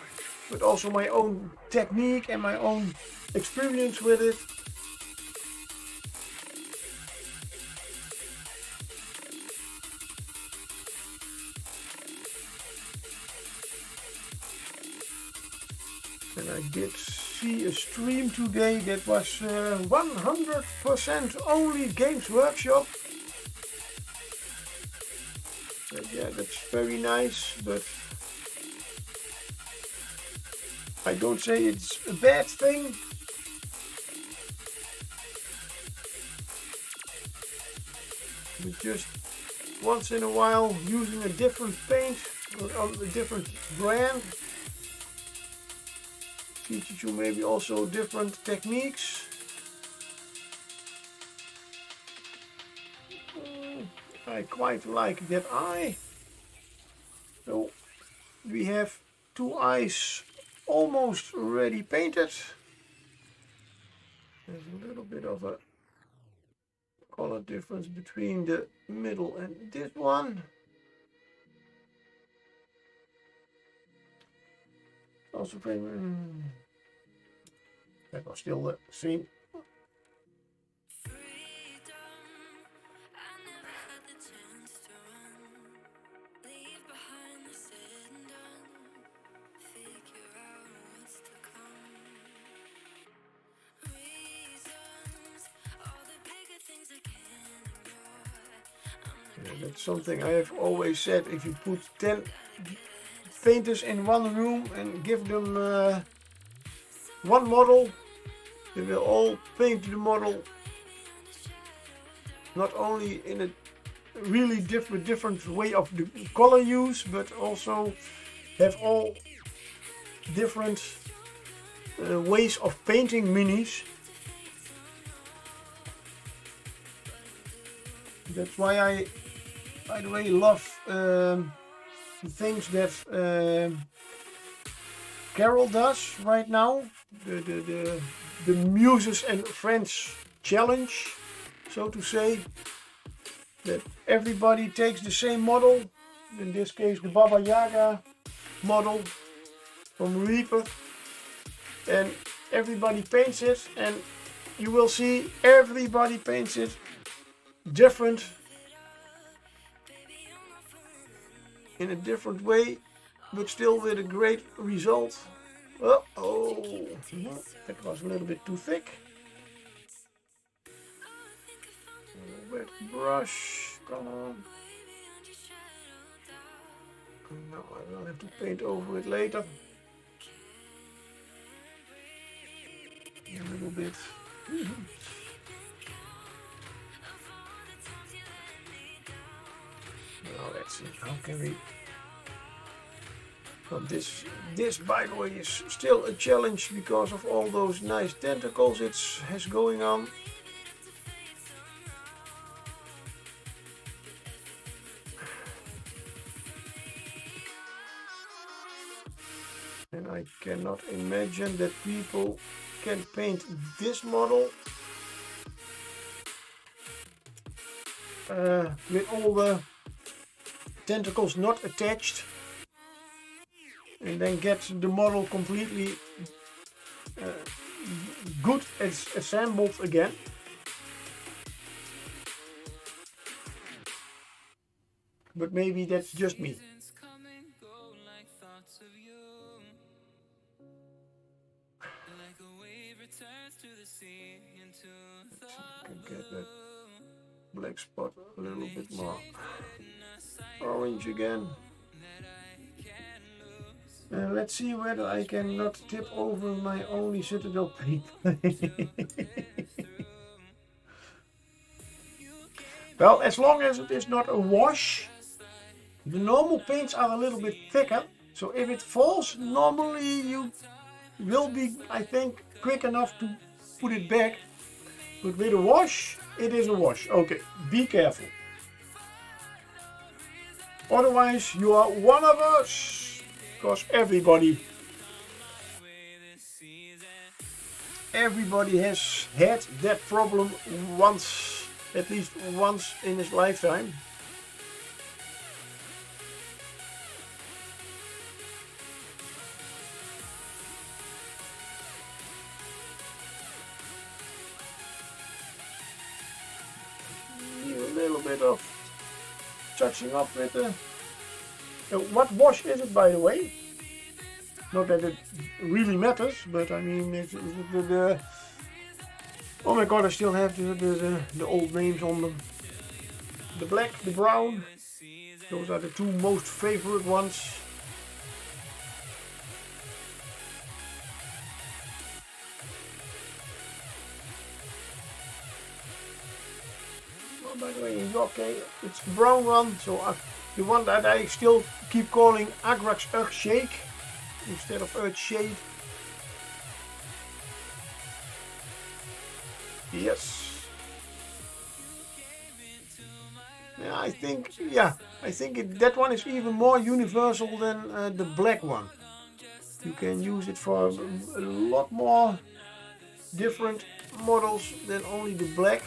but also my own technique and my own experience with it. And I did see a stream today that was 100% only Games Workshop. But yeah, that's very nice, but I don't say it's a bad thing. But just once in a while using a different paint or a different brand teaches you maybe also different techniques. I quite like that eye. So we have two eyes almost already painted. There's a little bit of a color difference between the middle and this one. Also that was still the same. Yeah, that's something I have always said. If you put 10 painters in one room and give them one model, they will all paint the model not only in a really different way of the color use, but also have all different ways of painting minis. That's why I, by the way, love the things that Carol does right now. The Muses and Friends challenge, so to say. That everybody takes the same model. In this case, the Baba Yaga model from Reaper. And everybody paints it. And you will see everybody paints it different, in a different way, but still with a great result. Oh, that was a little bit too thick. Wet brush, come on. No, I will have to paint over it later. A little bit. Now let's see, how can we... Well, this by the way is still a challenge because of all those nice tentacles it has going on. And I cannot imagine that people can paint this model with all the tentacles not attached, and then get the model completely good assembled again. But maybe that's just me. I can get that black spot a little bit more orange again. Let's see whether I can not tip over my only Citadel paper. Well, as long as it is not a wash, the normal paints are a little bit thicker. So if it falls, normally you will be, I think, quick enough to put it back. But with a wash, it is a wash. Okay, be careful. Otherwise, you are one of us. Because everybody has had that problem once, at least once in his lifetime. Need a little bit of touching up with the... what wash is it, by the way? Not that it really matters, but I mean, oh my god, I still have the old names on them. The black, the brown, those are the two most favorite ones. Oh, by the way, in your case, it's the brown one, so the one that I still keep calling Agrax Earthshake instead of Earthshade. Yes. Yeah, I think that one is even more universal than the black one. You can use it for a lot more different models than only the black.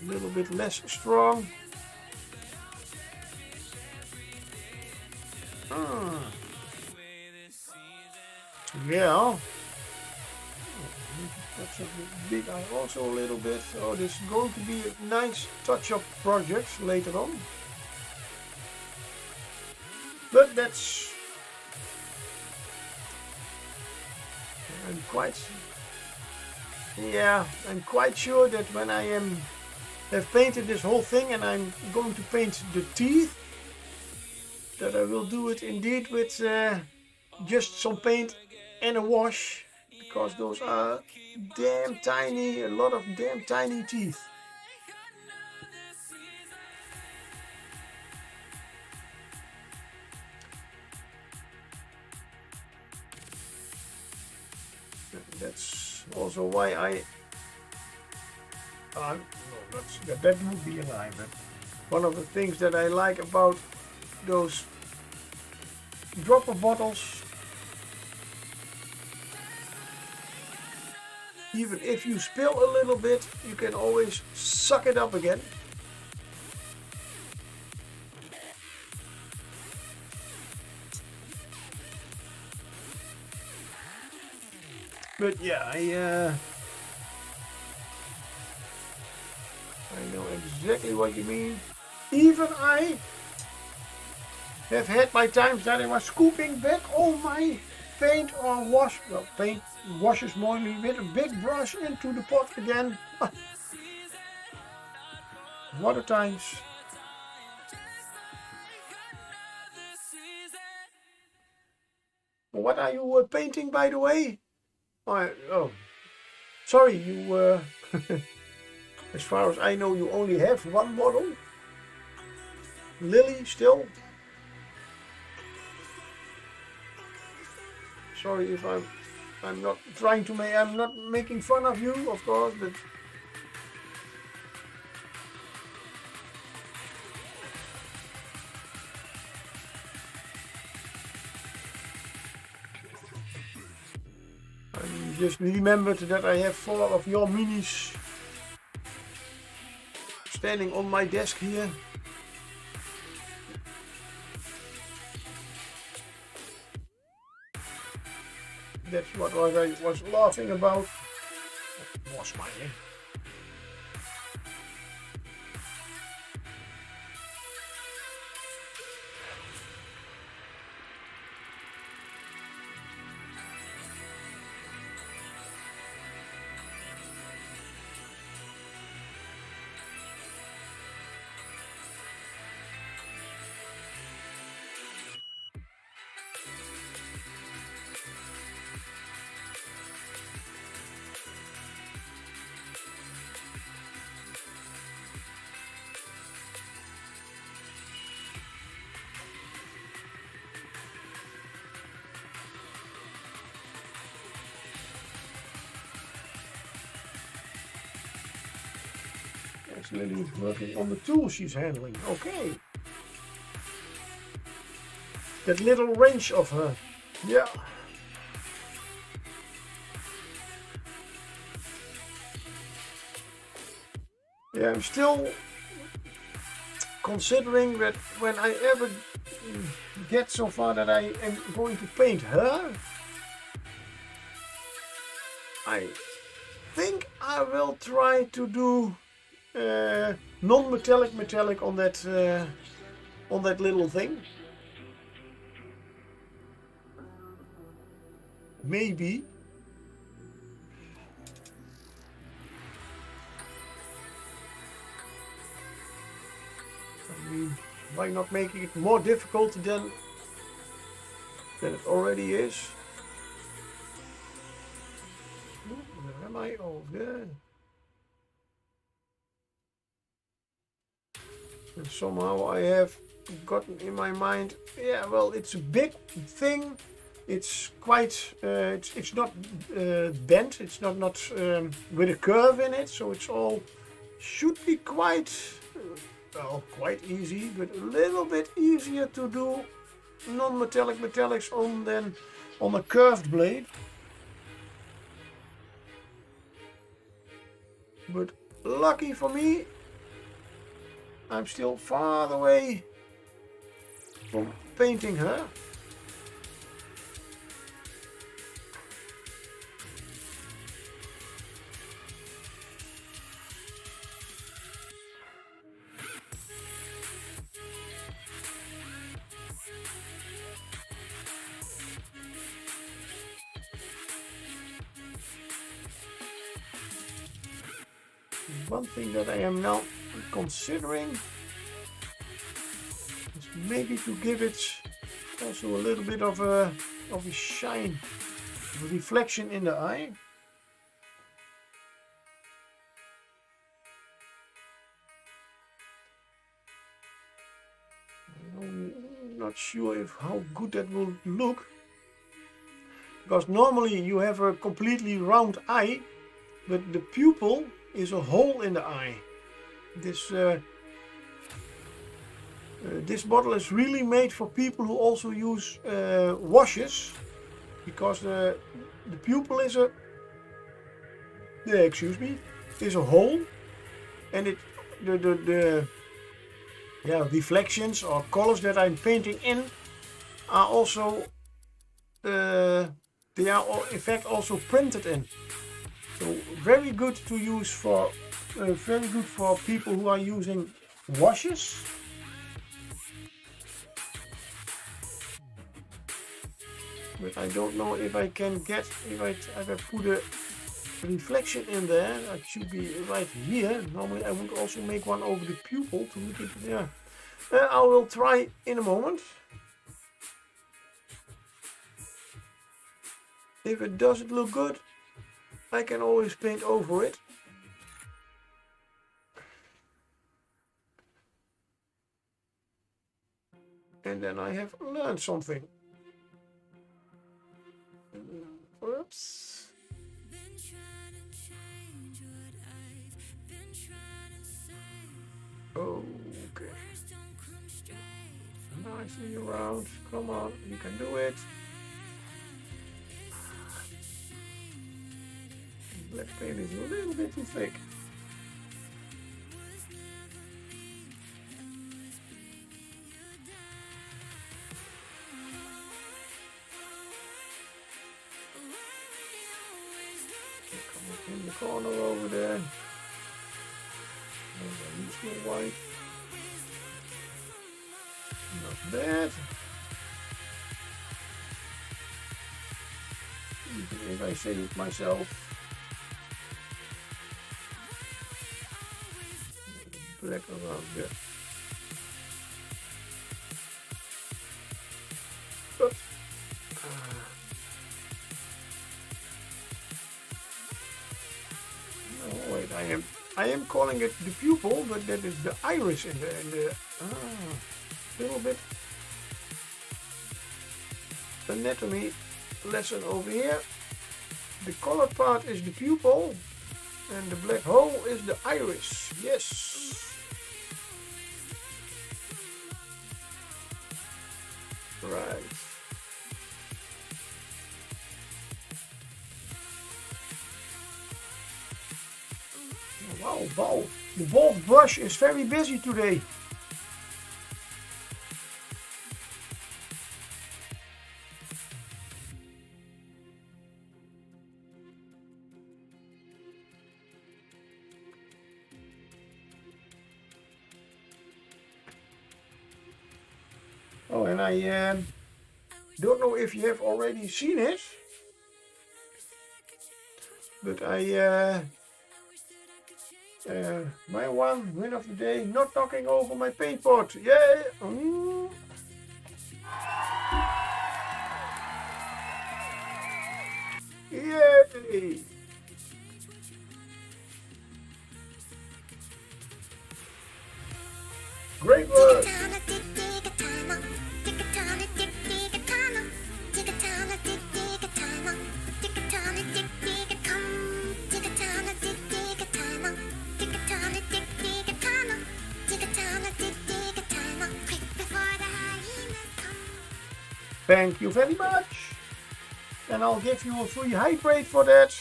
A little bit less strong. Yeah. Touch up the big eye also a little bit. So this is going to be a nice touch-up project later on. But that's... I'm quite sure that when I have painted this whole thing and I'm going to paint the teeth, that I will do it indeed with just some paint and a wash, because those are damn tiny, a lot of damn tiny teeth. That's also why that would be a lie, but one of the things that I like about those dropper bottles, even if you spill a little bit, you can always suck it up again. But yeah, I know exactly what you mean. Even I have had my times that I was scooping back all my paint or paint washes mainly with a big brush into the pot again. What a times. What are you painting, by the way? Oh, sorry, you as far as I know, you only have one model. Lily still. Sorry if I'm not trying to make, I'm not making fun of you, of course, but I just remembered that I have 4 of your minis standing on my desk here. That's what I was laughing about. More smiling. actually working on the tool she's handling. Okay. That little range of her. Yeah. Yeah, I'm still considering that when I ever get so far that I am going to paint her, I think I will try to do non-metallic metallic on that little thing. Maybe. I mean, why not making it more difficult than it already is? Where am I? Oh, there. And somehow I have gotten in my mind, yeah, well, it's a big thing. It's quite, it's not bent. It's not with a curve in it. So it's all should be quite, well, quite easy, but a little bit easier to do non-metallic metallics on than on a curved blade. But lucky for me, I'm still far away from painting her. One thing that I am now considering is maybe to give it also a little bit of a shine, a reflection in the eye. I'm not sure how good that will look, because normally you have a completely round eye, but the pupil is a hole in the eye. This bottle is really made for people who also use washes, because the pupil is is a hole, and the reflections or colors that I'm painting in are also they are in fact also printed in. So very good to use for, very good for people who are using washes. But I don't know if I can get, if I put a reflection in there, it should be right here. Normally I would also make one over the pupil to make it, yeah. I will try in a moment. If it doesn't look good, I can always paint over it. And then I have learned something. Oops. Okay. Nicely around. Come on, you can do it. Black paint is a little bit too thick. Come up in the corner over there. Use the white. Not bad. Even if I say it myself. Black around there. Oops. No, wait, I am calling it the pupil, but that is the iris in the little bit anatomy lesson over here. The colored part is the pupil and the black hole is the iris. Yes. Right. Oh, wow, the bulb brush is very busy today. Oh, and I don't know if you have already seen it, but my one win of the day, not knocking over my paint pot. Yay! Yay! Great work! Thank you very much. And I'll give you a free hydrate for that.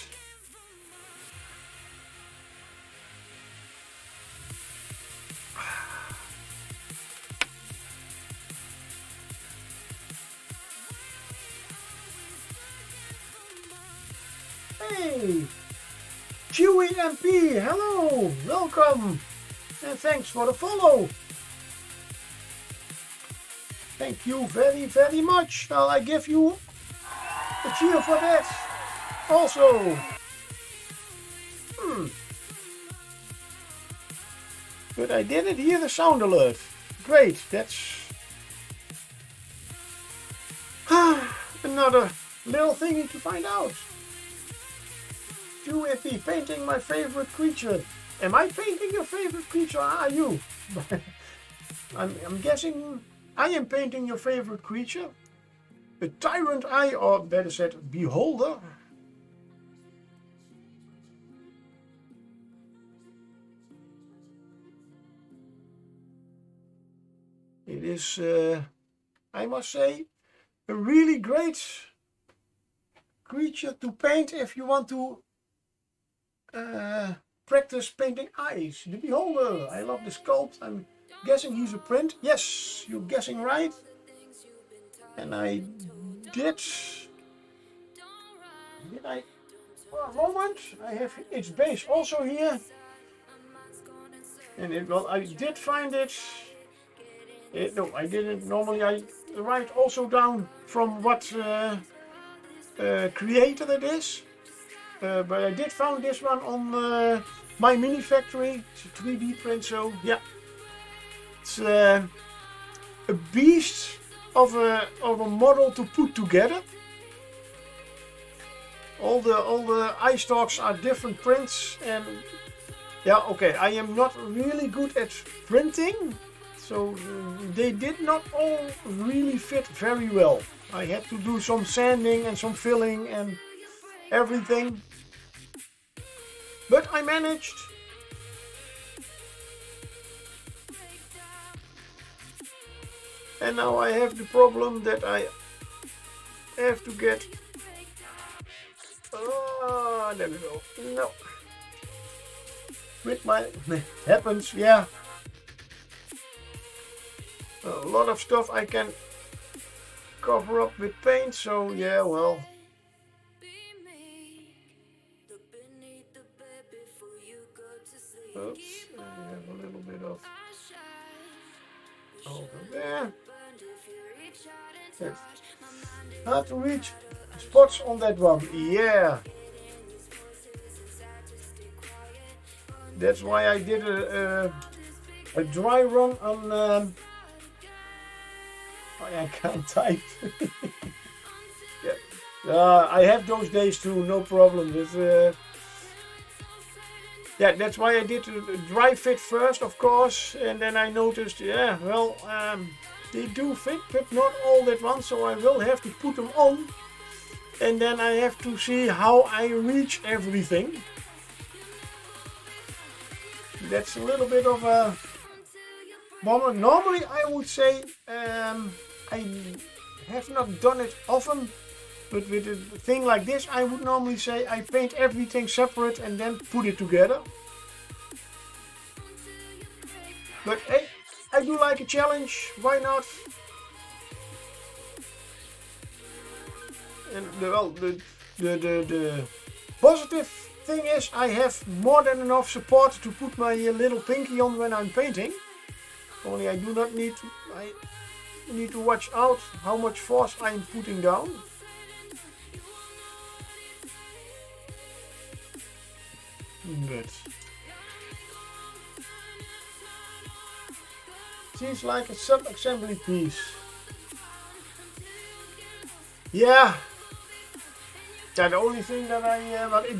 Hey, Chewy MP, hello, welcome, and thanks for the follow. Thank you very, very much. Well, I give you a cheer for that. Also. But I didn't hear the sound alert. Great, that's another little thingy to find out. QFP, painting my favorite creature. Am I painting your favorite creature? Are you? I'm guessing I am painting your favorite creature. A Tyrant Eye, or better said, Beholder. It is, I must say, a really great creature to paint if you want to practice painting eyes. The Beholder. I love the sculpt. I'm guessing he's a print. Yes, you're guessing right. And I did I, for a moment, I have its base also here. And well, I did find it. No, I didn't. Normally I write also down from what creator it is. But I did found this one on my mini factory. It's a 3D print, so yeah. It's a beast of a model to put together. All the eye stalks are different prints, and yeah, okay, I am not really good at printing, so they did not all really fit very well. I had to do some sanding and some filling and everything, but I managed. And now I have the problem that I have to get... Oh, there we go. No. With my... happens, yeah. A lot of stuff I can cover up with paint, so yeah, well. Oops, I have a little bit of over there. Yes. Hard to reach spots on that one, yeah. That's why I did a dry run on. I can't type. Yeah, I have those days too, no problem. But, yeah, that's why I did a dry fit first, of course, and then I noticed, yeah, well, they do fit, but not all at once, so I will have to put them on, and then I have to see how I reach everything. That's a little bit of a bummer. Normally, I would say I have not done it often, but with a thing like this, I would normally say I paint everything separate and then put it together. But hey, I do like a challenge, why not? And the positive thing is I have more than enough support to put my little pinky on when I'm painting. Only I do not need to, I need to watch out how much force I'm putting down. But seems like a sub-assembly piece. Yeah. The only thing that but it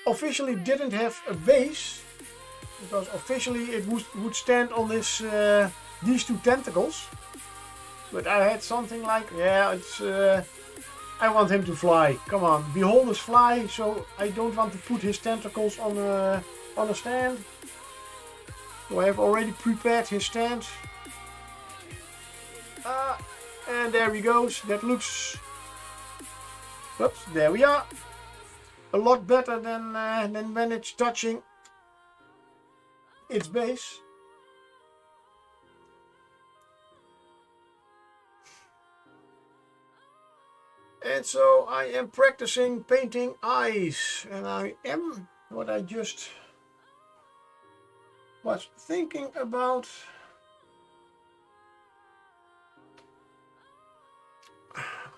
officially didn't have a base, because officially it would stand on this these two tentacles. But I had something like, yeah, it's I want him to fly. Come on, beholders fly, so I don't want to put his tentacles on a stand. So I have already prepared his stand. And there he goes. That looks, oops, there we are. A lot better than when it's touching its base. And so I am practicing painting eyes, and I am what I just was thinking about.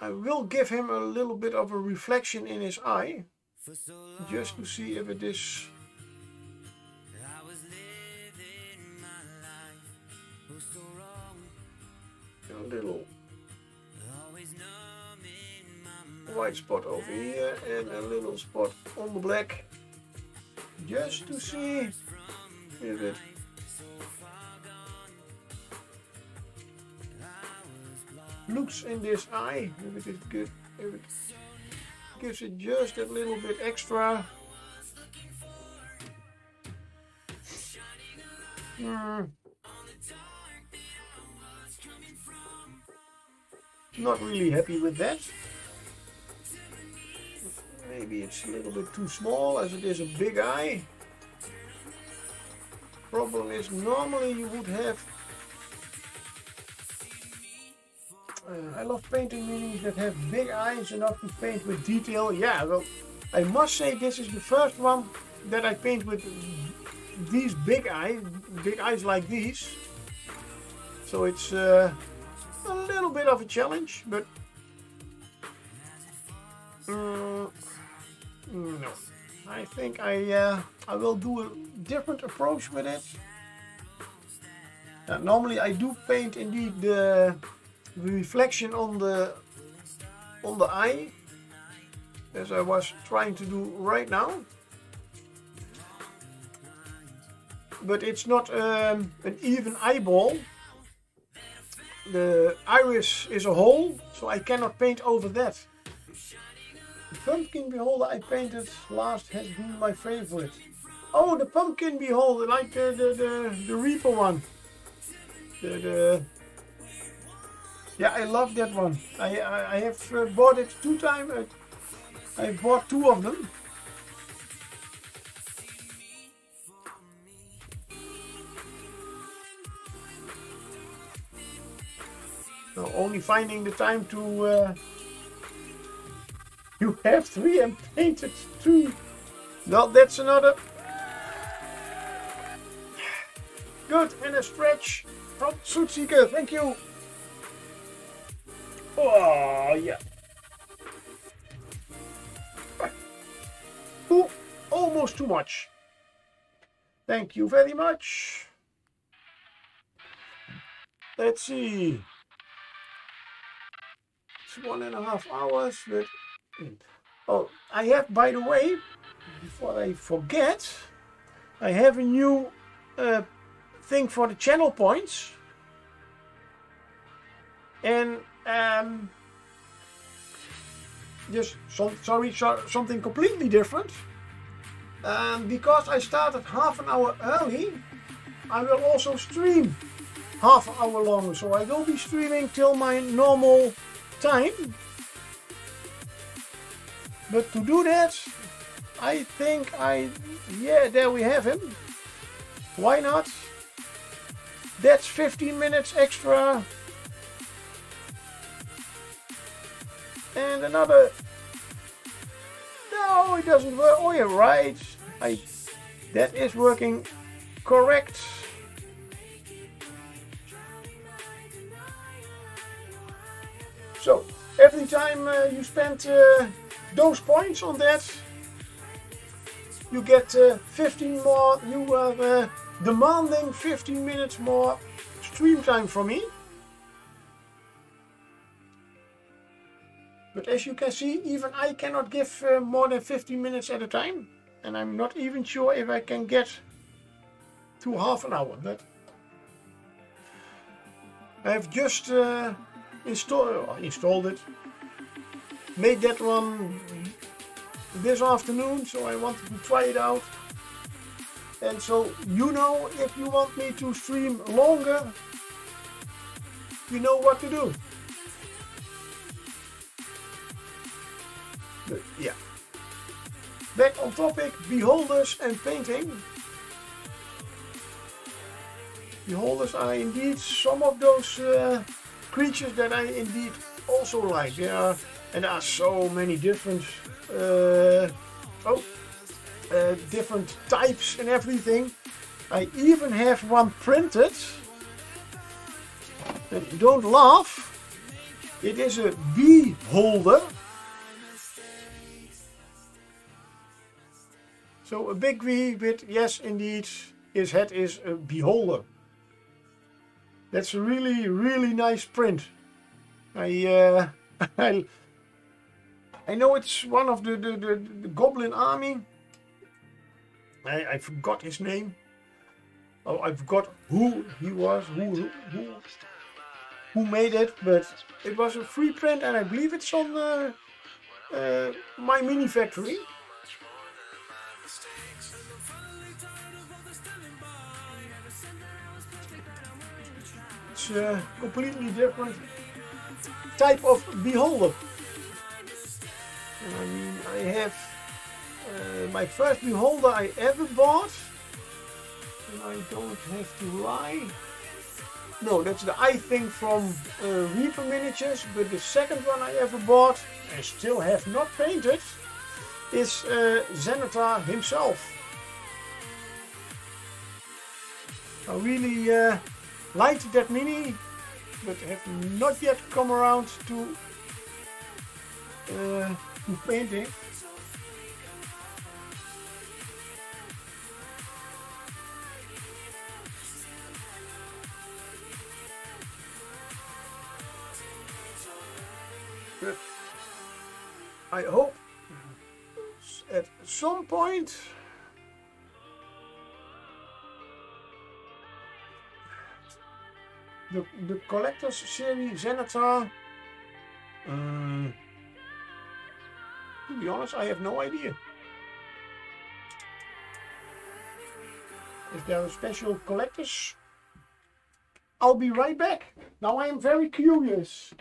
I will give him a little bit of a reflection in his eye, just to see if it is a little white spot over here and a little spot on the black, just to see if it looks in this eye, if it is good, if it gives it just a little bit extra. Not really happy with that. Maybe it's a little bit too small, as it is a big eye. Problem is, normally you would have I love painting minis that have big eyes enough to paint with detail. Yeah, well, I must say this is the first one that I paint with these big eyes like these. So it's a little bit of a challenge, but no, I think I will do a different approach with it. Normally I do paint indeed the reflection on the eye, as I was trying to do right now, but it's not an even eyeball. The iris is a hole, so I cannot paint over that. The pumpkin beholder I painted last has been my favorite. Oh, the pumpkin beholder, like the Reaper one. Yeah, I love that one. I have bought it 2 times. I bought 2 of them. Now, only finding the time to you have 3 and painted 2. Well, that's another. Good, and a stretch from Soetseeker. Thank you. Oh, yeah. Ooh, almost too much. Thank you very much. Let's see. It's 1.5 hours, but oh, I have, by the way, before I forget, I have a new thing for the channel points. And just something completely different. Because I started half an hour early, I will also stream half an hour longer. So I will be streaming till my normal time. But to do that, I think yeah, there we have him. Why not? That's 15 minutes extra. And another. No, it doesn't work. Oh, you're right. That is working correct. So every time you spend those points on that, you get 15 more. You are demanding 15 minutes more stream time from me. But as you can see, even I cannot give more than 15 minutes at a time. And I'm not even sure if I can get to half an hour. But I've just installed it. Made that one this afternoon, so I wanted to try it out. And so you know, if you want me to stream longer, you know what to do. But yeah. Back on topic, beholders and painting. Beholders are indeed some of those creatures that I indeed also like. There are so many different different types and everything. I even have one printed. And don't laugh. It is a beholder. So a big V with, yes indeed, his head is a beholder. That's a really, really nice print. I know it's one of the Goblin army. I forgot his name. Oh, I forgot who he was, who made it, but it was a free print and I believe it's on my mini factory. It's a completely different type of beholder. I mean, I have my first beholder I ever bought, and I don't have to lie. No, that's the eye thing from Reaper Miniatures, but the second one I ever bought, and still have not painted, is Xanatar himself. I really liked that mini, but have not yet come around to painting. But I hope at some point the collector's series Xanatar, to be honest, I have no idea. If there are special collectors, I'll be right back. Now I am very curious.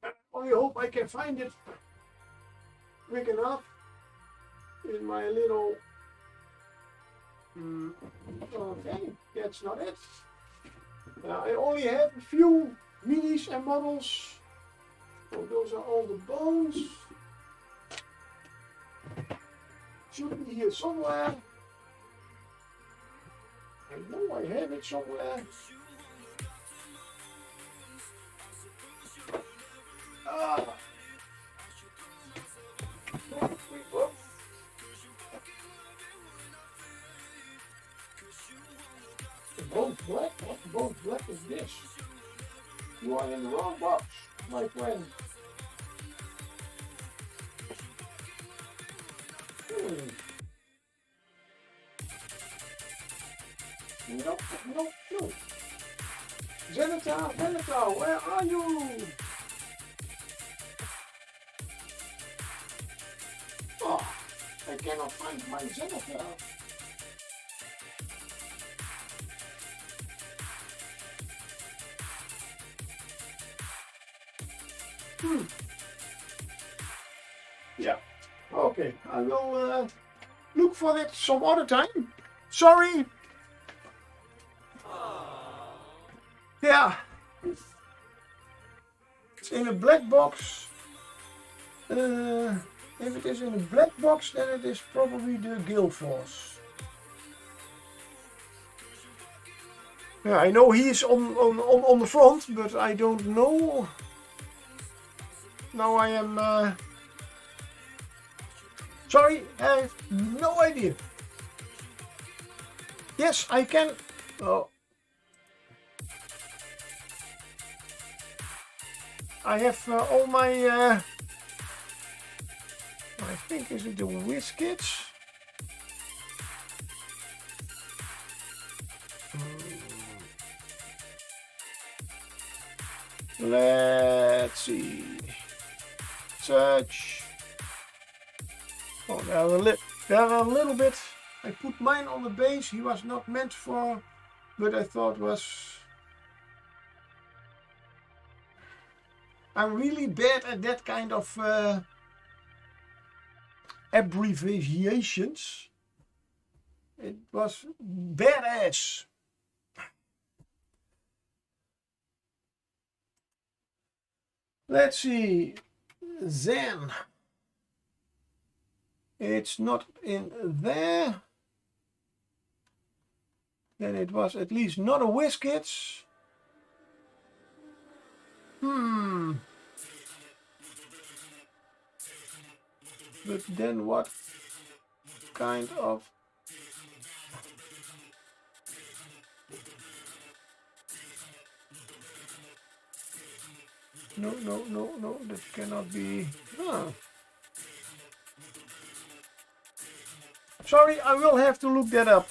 I only hope I can find it quick enough in my little... Okay, that's not it. I only have a few minis and models. So those are all the bones. Should be here somewhere. I know I have it somewhere. Bone black? What bone black is this? You are in the wrong box, my friend. No. Xanatar, where are you? Oh, I cannot find my Xanatar. Yeah. Okay. I will look for that some other time. Sorry. Yeah. It's in a black box. If it is in a black box, then it is probably the Gale Force. Yeah, I know he is on the front, but I don't know. Now I am... Sorry, I have no idea. Yes, I can... Oh. I have all my... I think, is it the Whiskets? Let's see. Search. Oh, they are a little bit. I put mine on the base. He was not meant for, but I thought was. I'm really bad at that kind of abbreviations. It was badass. Let's see. Zen. It's not in there. Then it was at least not a Whiskets. But then what kind of... No, that cannot be... Oh. Sorry, I will have to look that up.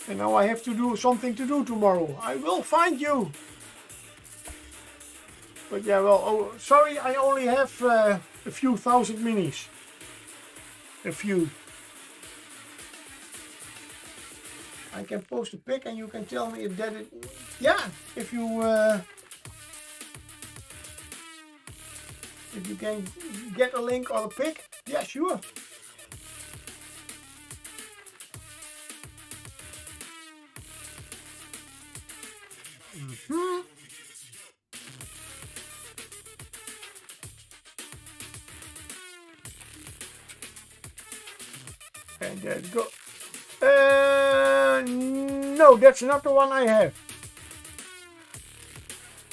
And now I have to do something to do tomorrow. I will find you. But yeah, well, oh, sorry, I only have a few thousand minis. A few. I can post a pic and you can tell me if that is... Yeah, if you can get a link or a pic, yeah, sure. And there you go. No, that's not the one I have.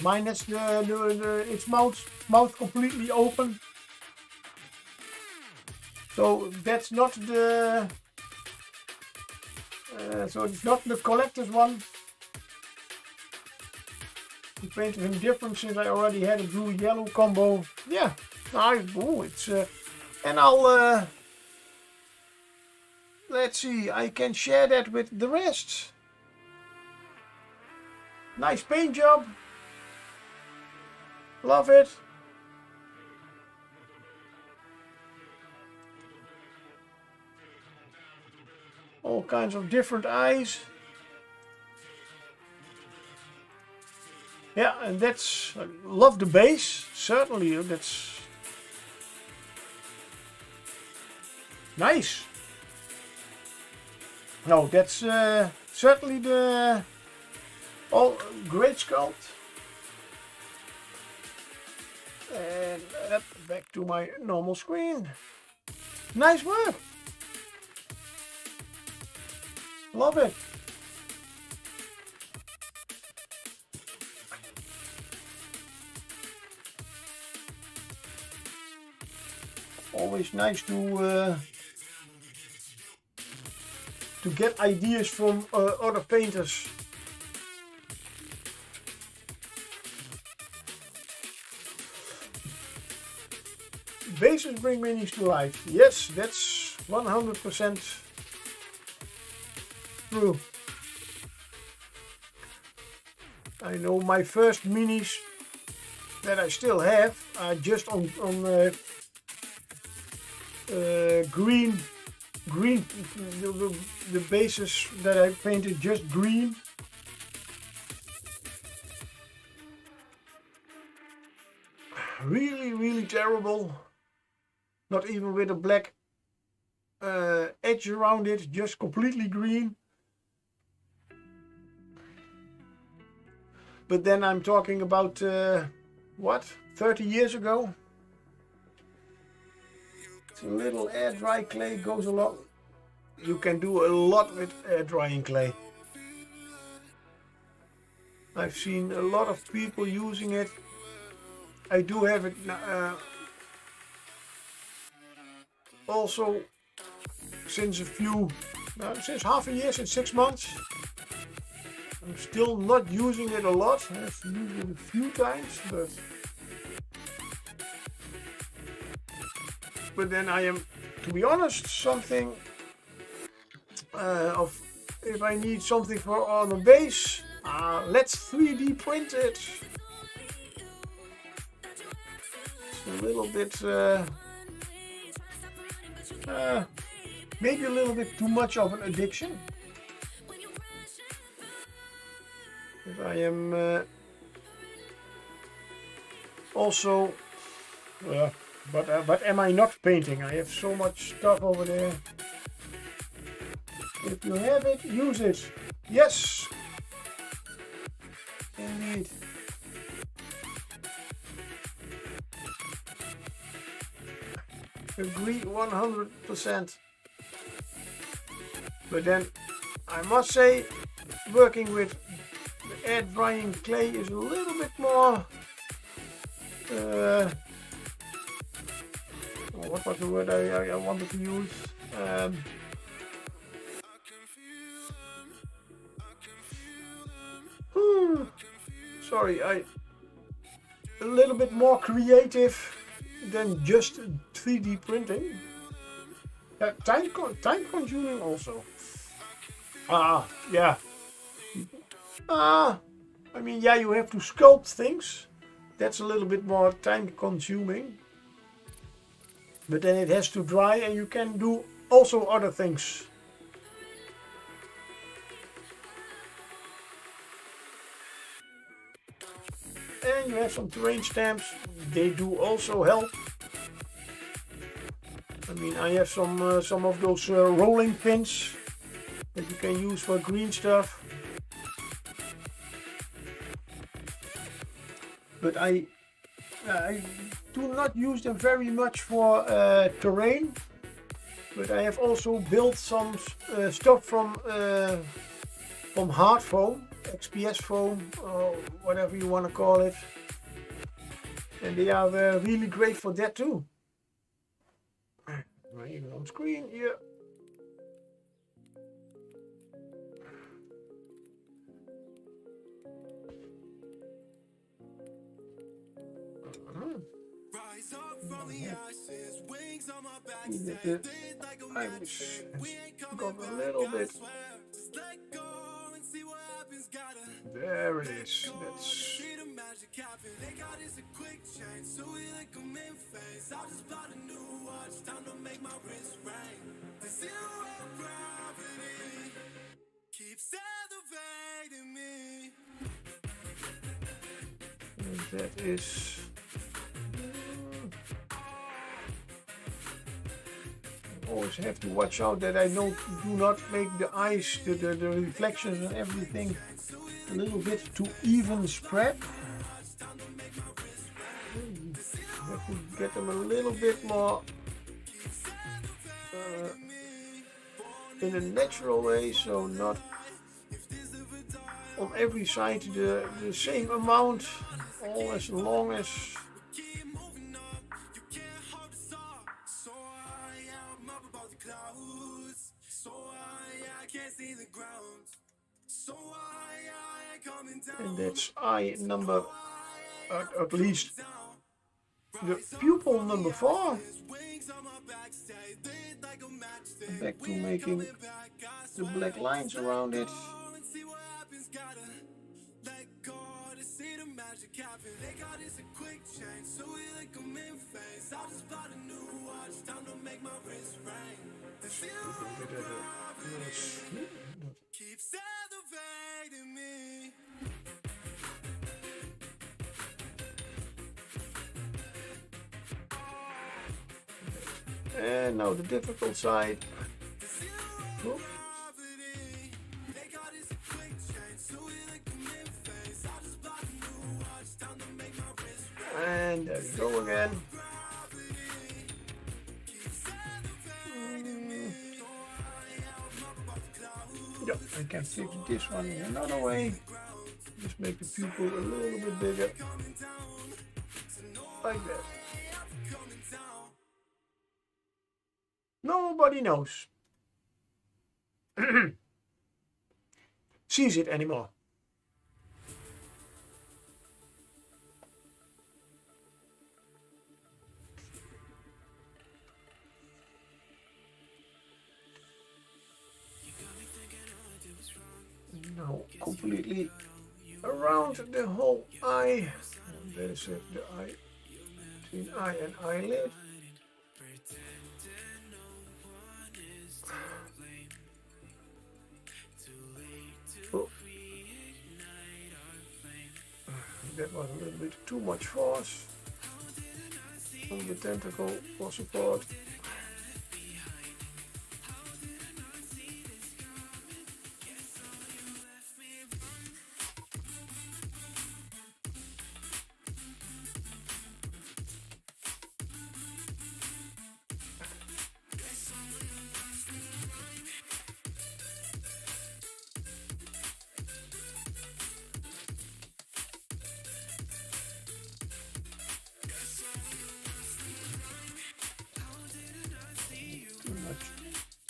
Mine is its mouth completely open. So that's not the. So it's not the collector's one. I painted him different since I already had a blue-yellow combo. Yeah, it's and I'll. Let's see, I can share that with the rest. Nice paint job. Love it. All kinds of different eyes. Yeah, and that's, I love the base. Certainly, that's nice. No, that's certainly the great sculpt. And back to my normal screen. Nice work. Love it. Always nice to get ideas from other painters. Bases bring minis to life. Yes, that's 100% true. I know my first minis that I still have are just on green, the bases that I painted just green. really, really terrible. Not even with a black edge around it, just completely green. But then I'm talking about, what, 30 years ago? It's a little air dry clay, goes a lot. You can do a lot with air drying clay. I've seen a lot of people using it. I do have it also since since half a year, since 6 months. I'm still not using it a lot. I've used it a few times, but then I am, to be honest, something of if I need something for on a base, let's 3D print it. It's a little bit, maybe a little bit too much of an addiction. If I am also, but am I not painting? I have so much stuff over there. If you have it, use it. Yes, indeed. Agree 100%. But then I must say, working with the air drying clay is a little bit more. What was the word I wanted to use? Sorry, a little bit more creative than just 3D printing. Time consuming also. Yeah. I mean, yeah, you have to sculpt things. That's a little bit more time consuming. But then it has to dry and you can do also other things. And you have some terrain stamps. They do also help. I mean, I have some of those rolling pins that you can use for green stuff. But I do not use them very much for terrain. But I have also built some stuff from hard foam, XPS foam, or whatever you want to call it. And they are really great for that too. Even on screen here. Rise up from the ashes, wings on my back. I got a little bit. Just let go and see what happens. There it is. That's. See the magic happen. They got this a quick change, so we like them in face. I'll just buy a new watch, time to make my wrist ring. The zero gravity keeps elevating me. And that is. Always have to watch out that I do not make the eyes, the reflections and everything a little bit too even spread. You have to get them a little bit more in a natural way, so not on every side the same amount, all as long as. And that's eye number, at least the pupil number 4. Back to making the black lines around it. Keeps elevating me. And now the difficult side. Oops. And there we go again. Yeah, I can fix this one in another way. Just make the pupil a little bit bigger. Like that. Nobody knows. Sees it anymore. Now completely around the whole eye. And there's the eye between eye and eyelid. Oh. That was a little bit too much force on the tentacle for support.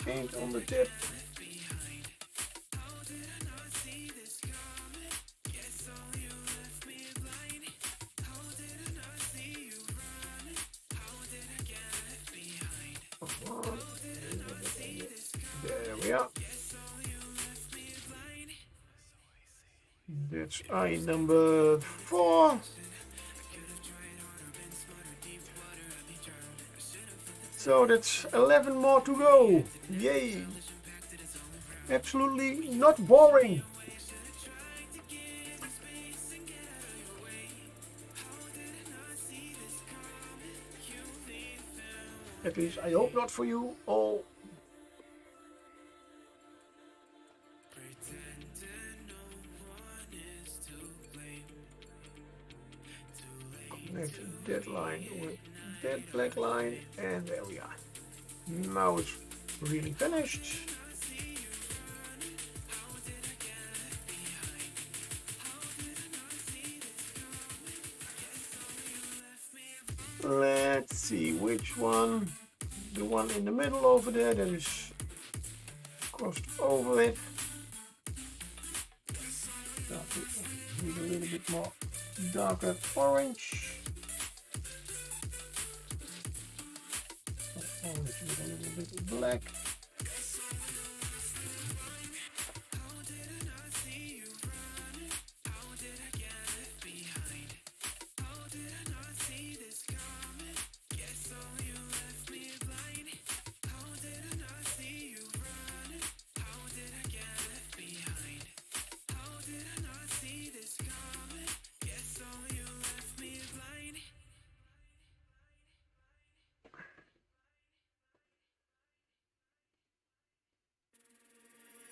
Paint on the tip. There we are. That's eye number 4. So that's 11 more to go. Yay! Absolutely not boring. At least I hope not for you all. Connect that line with that black line, and there we are. Now it's really finished. Let's see which one. The one in the middle over there that is crossed over it. Need a little bit more darker orange. Orange with a little bit of black.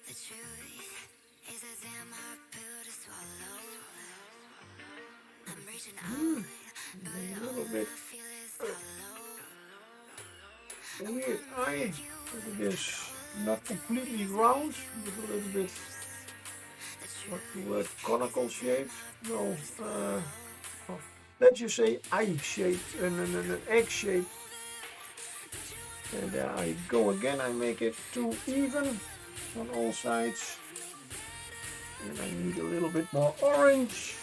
The truth is a damn hard pill to swallow. I'm reaching out, but A little all bit I feel is hollow. weird eye. It is not completely round, but a little bit, what the word, conical shape. No, let's just say eye shape, an egg shape. And there I go again. I make it too even on all sides. And I need a little bit more orange.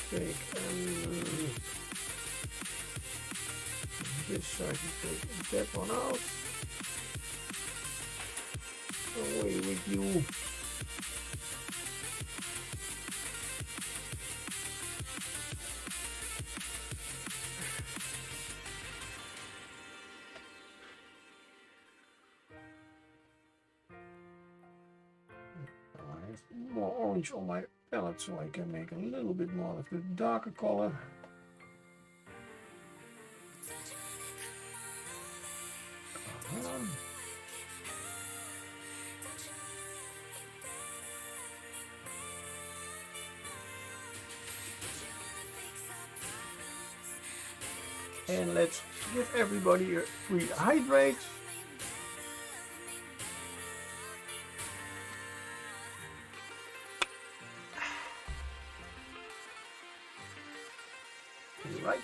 Take this side, take that one out. Away with you. points on my palette so I can make a little bit more of the darker color. And let's give everybody a free hydrate. Right.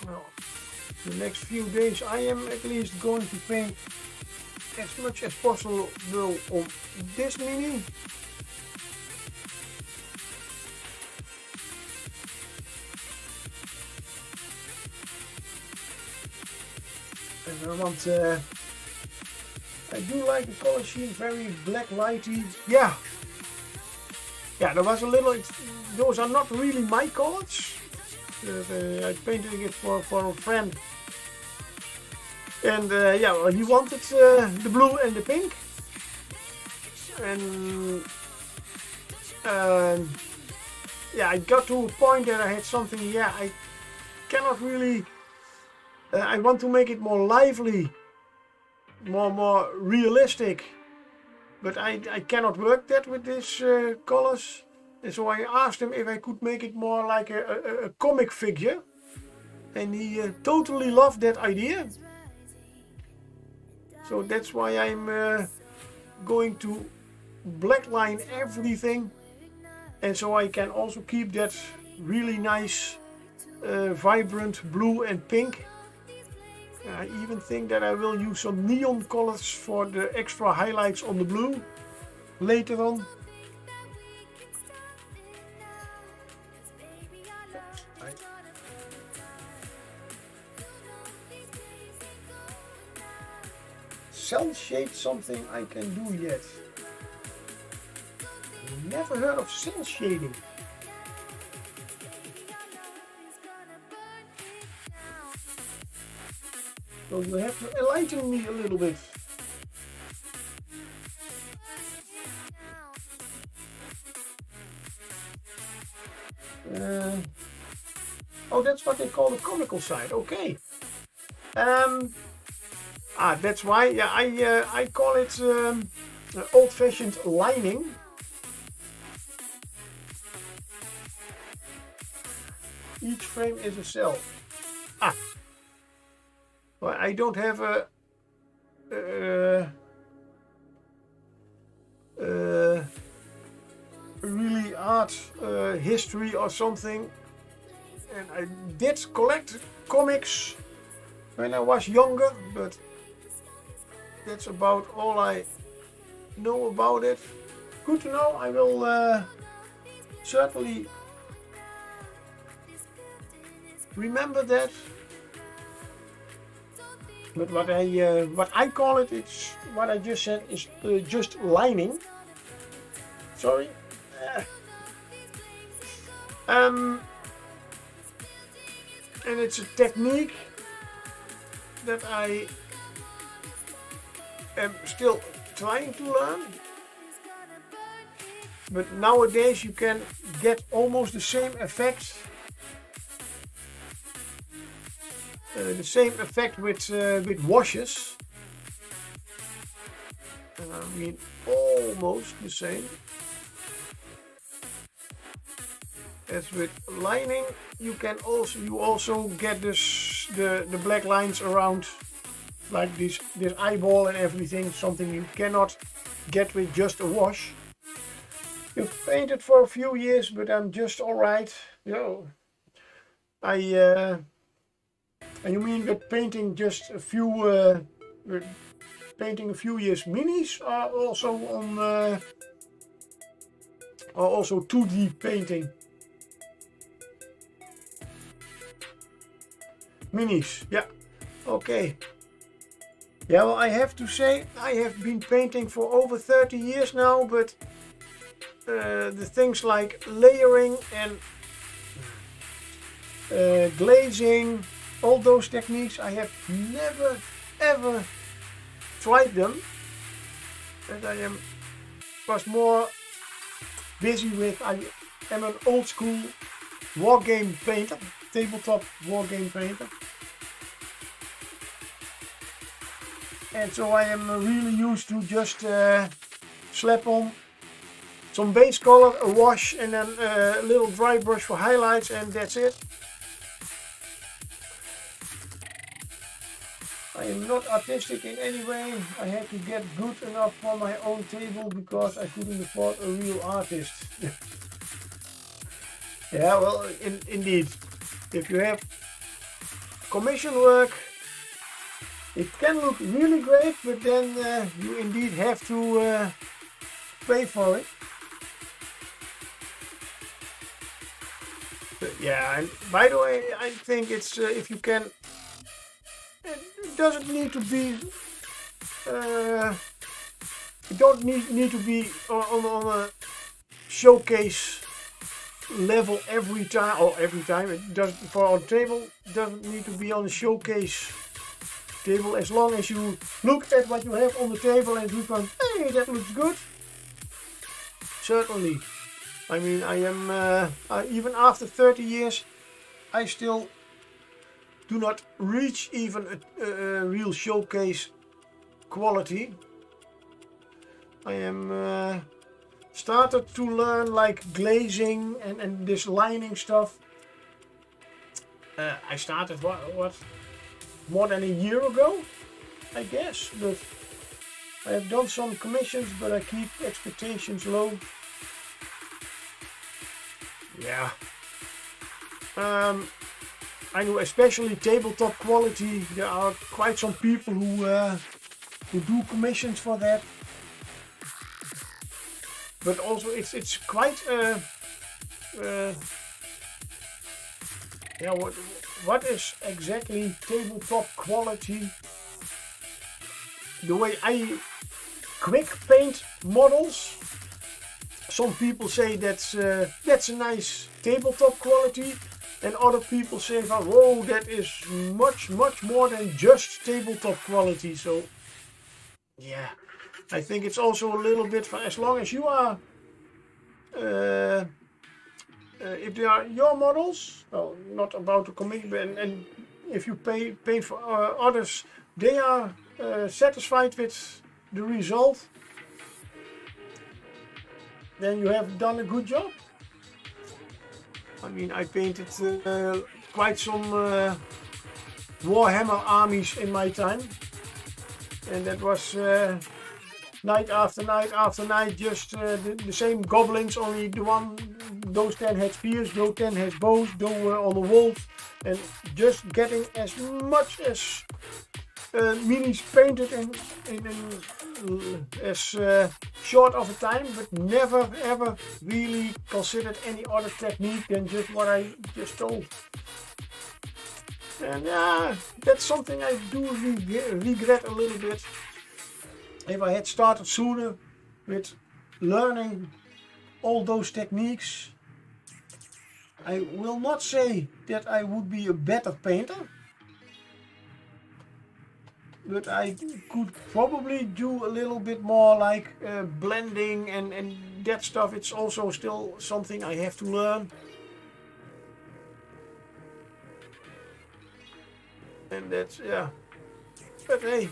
Now, the next few days I am at least going to paint as much as possible on this mini. And I want, I do like the color scheme, very black lighty. Yeah, there was a little, those are not really my colors. I painted it for a friend. And yeah, well, he wanted the blue and the pink. And yeah, I got to a point that I had something, yeah, I cannot really, I want to make it more lively, more realistic, but I cannot work that with these colors. And so I asked him if I could make it more like a comic figure, and he totally loved that idea. So that's why I'm going to blackline everything, and so I can also keep that really nice vibrant blue and pink. I even think that I will use some neon colors for the extra highlights on the blue later on. Cell shade, something I can do yet. Never heard of cell shading. So you have to enlighten me a little bit. Oh, that's what they call the comical side. Okay. That's why. Yeah, I call it old-fashioned lining. Each frame is a cell. Well, I don't have a really art history or something, and I did collect comics when I was younger, but that's about all I know about it. Good to know. I will certainly remember that. But what I call it, it's what I just said, is just lining. Sorry. And it's a technique that I am still trying to learn. But nowadays you can get almost the same effect. The same effect with washes. I mean, almost the same as with lining. You also get the black lines around, like this eyeball and everything. Something you cannot get with just a wash. You've painted for a few years, but I'm just all right. You know, and you mean with painting just a few, painting a few years minis, or also on, or also 2D painting? Minis, yeah, okay. Yeah, well, I have to say I have been painting for over 30 years now, but the things like layering and glazing, all those techniques, I have never ever tried them. that I was more busy with. I am an old school wargame painter, tabletop wargame painter. And so I am really used to just slap on some base color, a wash, and then a little dry brush for highlights, and that's it. I am not artistic in any way. I had to get good enough for my own table because I couldn't afford a real artist. Yeah, well, indeed. If you have commission work, it can look really great, but then you indeed have to pay for it. But yeah, and by the way, I think it's if you can, it doesn't need to be. You don't need to be on a showcase level every time, or every time. It does for our table. Doesn't need to be on a showcase table, as long as you look at what you have on the table and you think, hey, that looks good. Certainly. I mean, I am even after 30 years, I still do not reach even a real showcase quality. I am started to learn like glazing and this lining stuff. I started what more than a year ago, I guess, but I have done some commissions, but I keep expectations low. Yeah. I know, especially tabletop quality, there are quite some people who do commissions for that. But also it's quite yeah, what is exactly tabletop quality? The way I quick paint models, some people say that's a nice tabletop quality, and other people say, whoa, that is much more than just tabletop quality. So yeah, I think it's also a little bit for, as long as you are if they are your models, well, not about the commitment, and if you paint for others, they are satisfied with the result, then you have done a good job. I mean, I painted quite some Warhammer armies in my time, and that was night after night after night, just the same goblins, only those 10 had spears, those 10 had bows, those were on the walls, and just getting as much as minis painted in as short of a time, but never ever really considered any other technique than just what I just told. And that's something I do regret a little bit. If I had started sooner with learning all those techniques, I will not say that I would be a better painter, but I could probably do a little bit more like blending and that stuff. It's also still something I have to learn. And that's, yeah. But hey,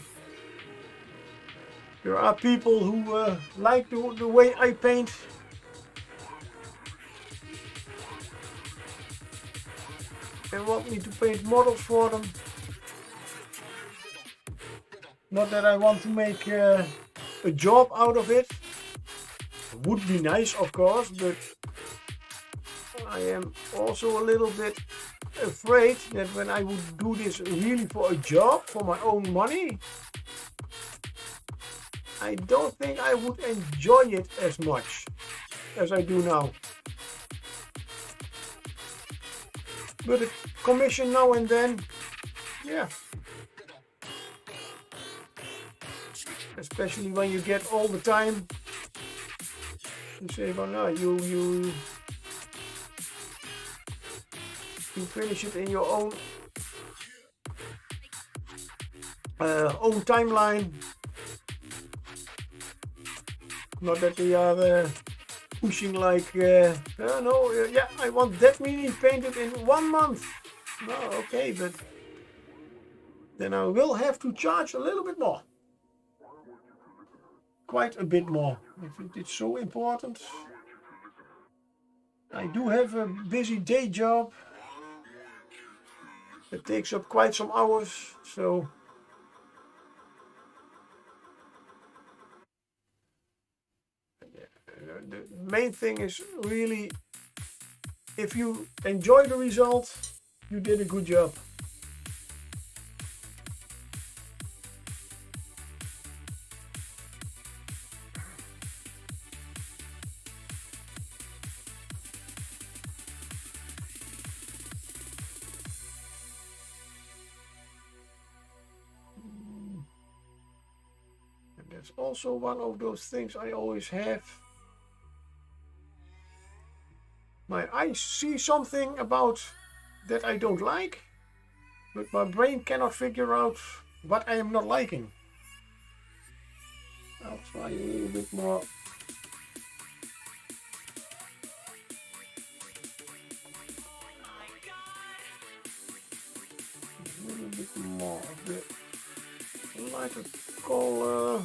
there are people who like the way I paint. And want me to paint models for them. Not that I want to make a job out of it. Would be nice, of course, but I am also a little bit afraid that when I would do this really for a job, for my own money, I don't think I would enjoy it as much as I do now. But a commission now and then, yeah. Especially when you get all the time. You say, well, no, you finish it in your own timeline. Not that they are pushing like, no, yeah, I want that many painted in 1 month. No, okay, but then I will have to charge a little bit more. Quite a bit more. If it's so important. I do have a busy day job. It takes up quite some hours, so the main thing is really, if you enjoy the result, you did a good job. And that's also one of those things I always have. My eyes see something about that I don't like, but my brain cannot figure out what I am not liking. I'll try a little bit more. A little bit more of the lighter color.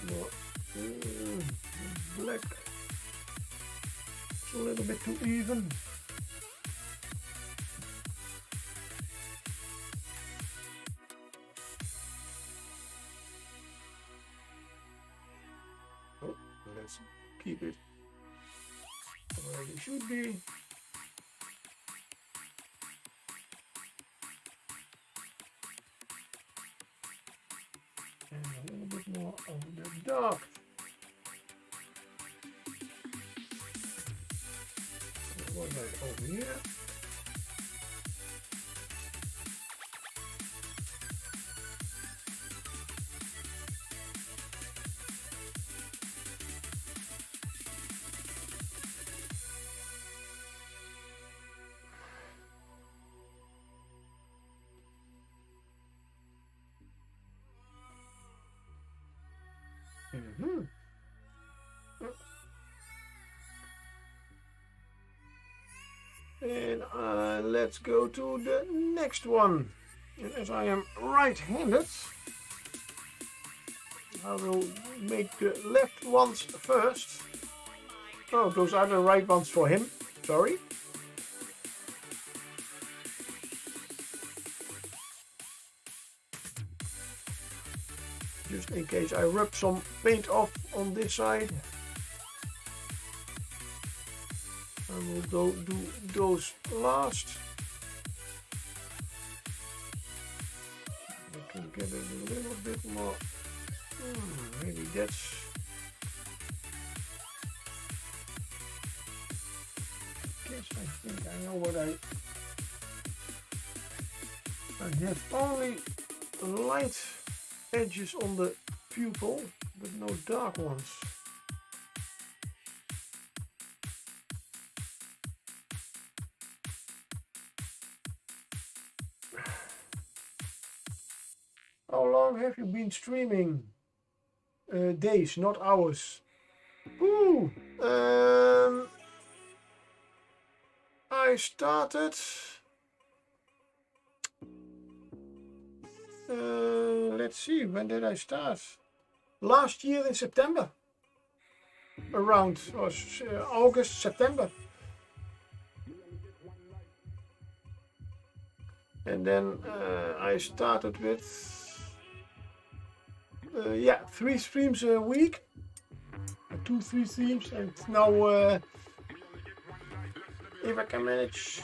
More black. It's a little bit too even. Oh, let's keep it where it should be. And a little bit more of the dark. One right over here. Mm-hmm. And let's go to the next one. And as I am right-handed, I will make the left ones first. Oh, those are the right ones for him. Sorry. Just in case I rub some paint off on this side. I will do those last. I can get it a little bit more. Maybe that's. Guess I think I know what I have only light edges on the pupil, but no dark ones. How long have you been streaming? Days, not hours. Ooh, I started. Let's see, when did I start? Last year in September. Around August, September. And then I started with 3 streams a week. 2-3 streams, and now if I can manage,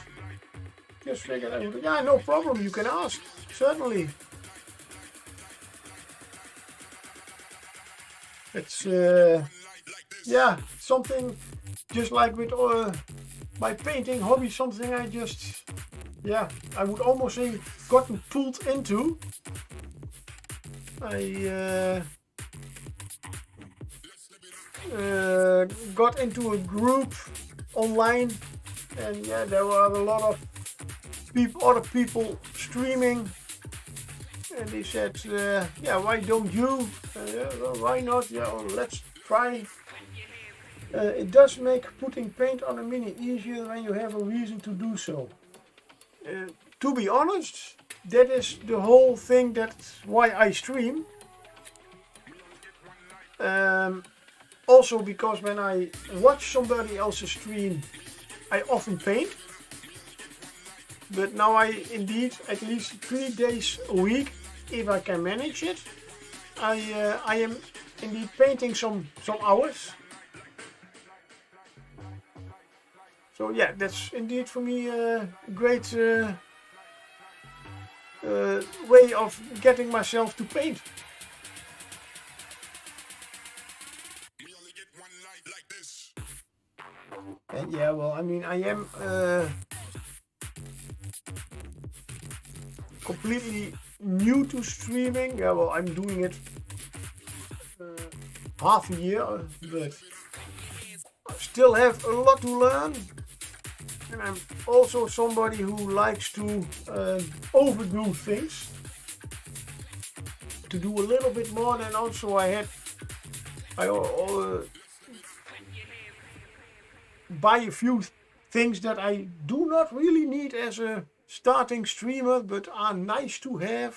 just figured I would. Yeah, no problem, you can ask, certainly. It's something just like with my painting hobby, something I just, I would almost say gotten pulled into. I got into a group online, and yeah, there were a lot of other people streaming, and they said, yeah, why don't you? Yeah, well, why not? Yeah, well, let's try. It does make putting paint on a mini easier when you have a reason to do so. To be honest, that is the whole thing. That's why I stream. Also because when I watch somebody else's stream, I often paint. But now I indeed, at least 3 days a week, if I can manage it, I am indeed painting some hours. So yeah, that's indeed for me a great way of getting myself to paint. And yeah, well, I mean, I am completely new to streaming. Yeah, well, I'm doing it half a year, but I still have a lot to learn. And I'm also somebody who likes to overdo things. To do a little bit more than also I buy a few things that I do not really need as a starting streamer, but are nice to have.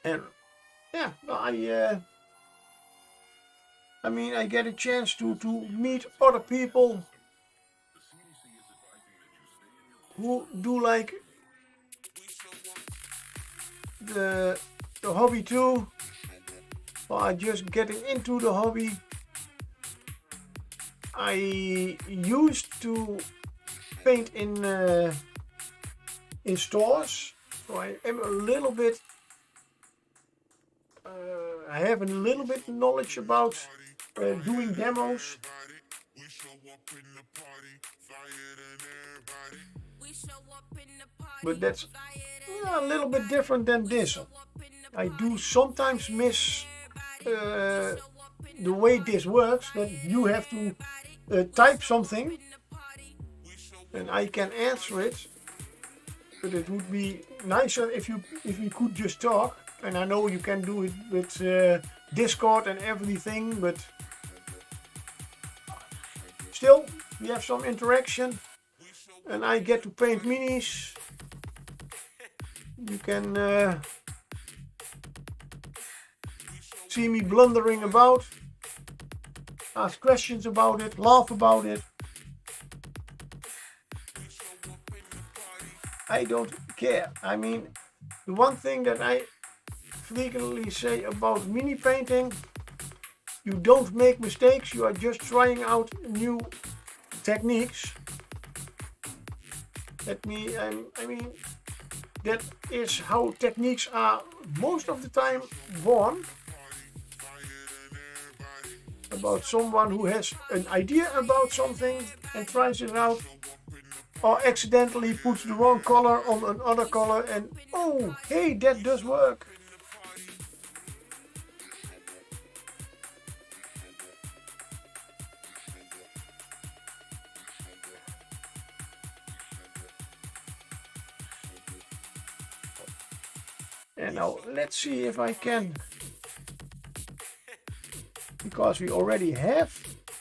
And yeah, I mean, I get a chance to meet other people who do like the hobby too, or are just getting into the hobby. I used to paint in stores, so I am a little bit. I have a little bit knowledge about doing demos. But that's a little bit different than this. I do sometimes miss the way this works, that you have to type something and I can answer it, but it would be nicer if we could just talk. And I know you can do it with Discord and everything, but still we have some interaction and I get to paint minis. You can see me blundering about, ask questions about it, laugh about it. I don't care. I mean, the one thing that I frequently say about mini painting, you don't make mistakes, you are just trying out new techniques. I mean, that is how techniques are most of the time born. About someone who has an idea about something and tries it out, or accidentally puts the wrong color on another color and oh, hey, that does work. And now let's see if I can, because we already have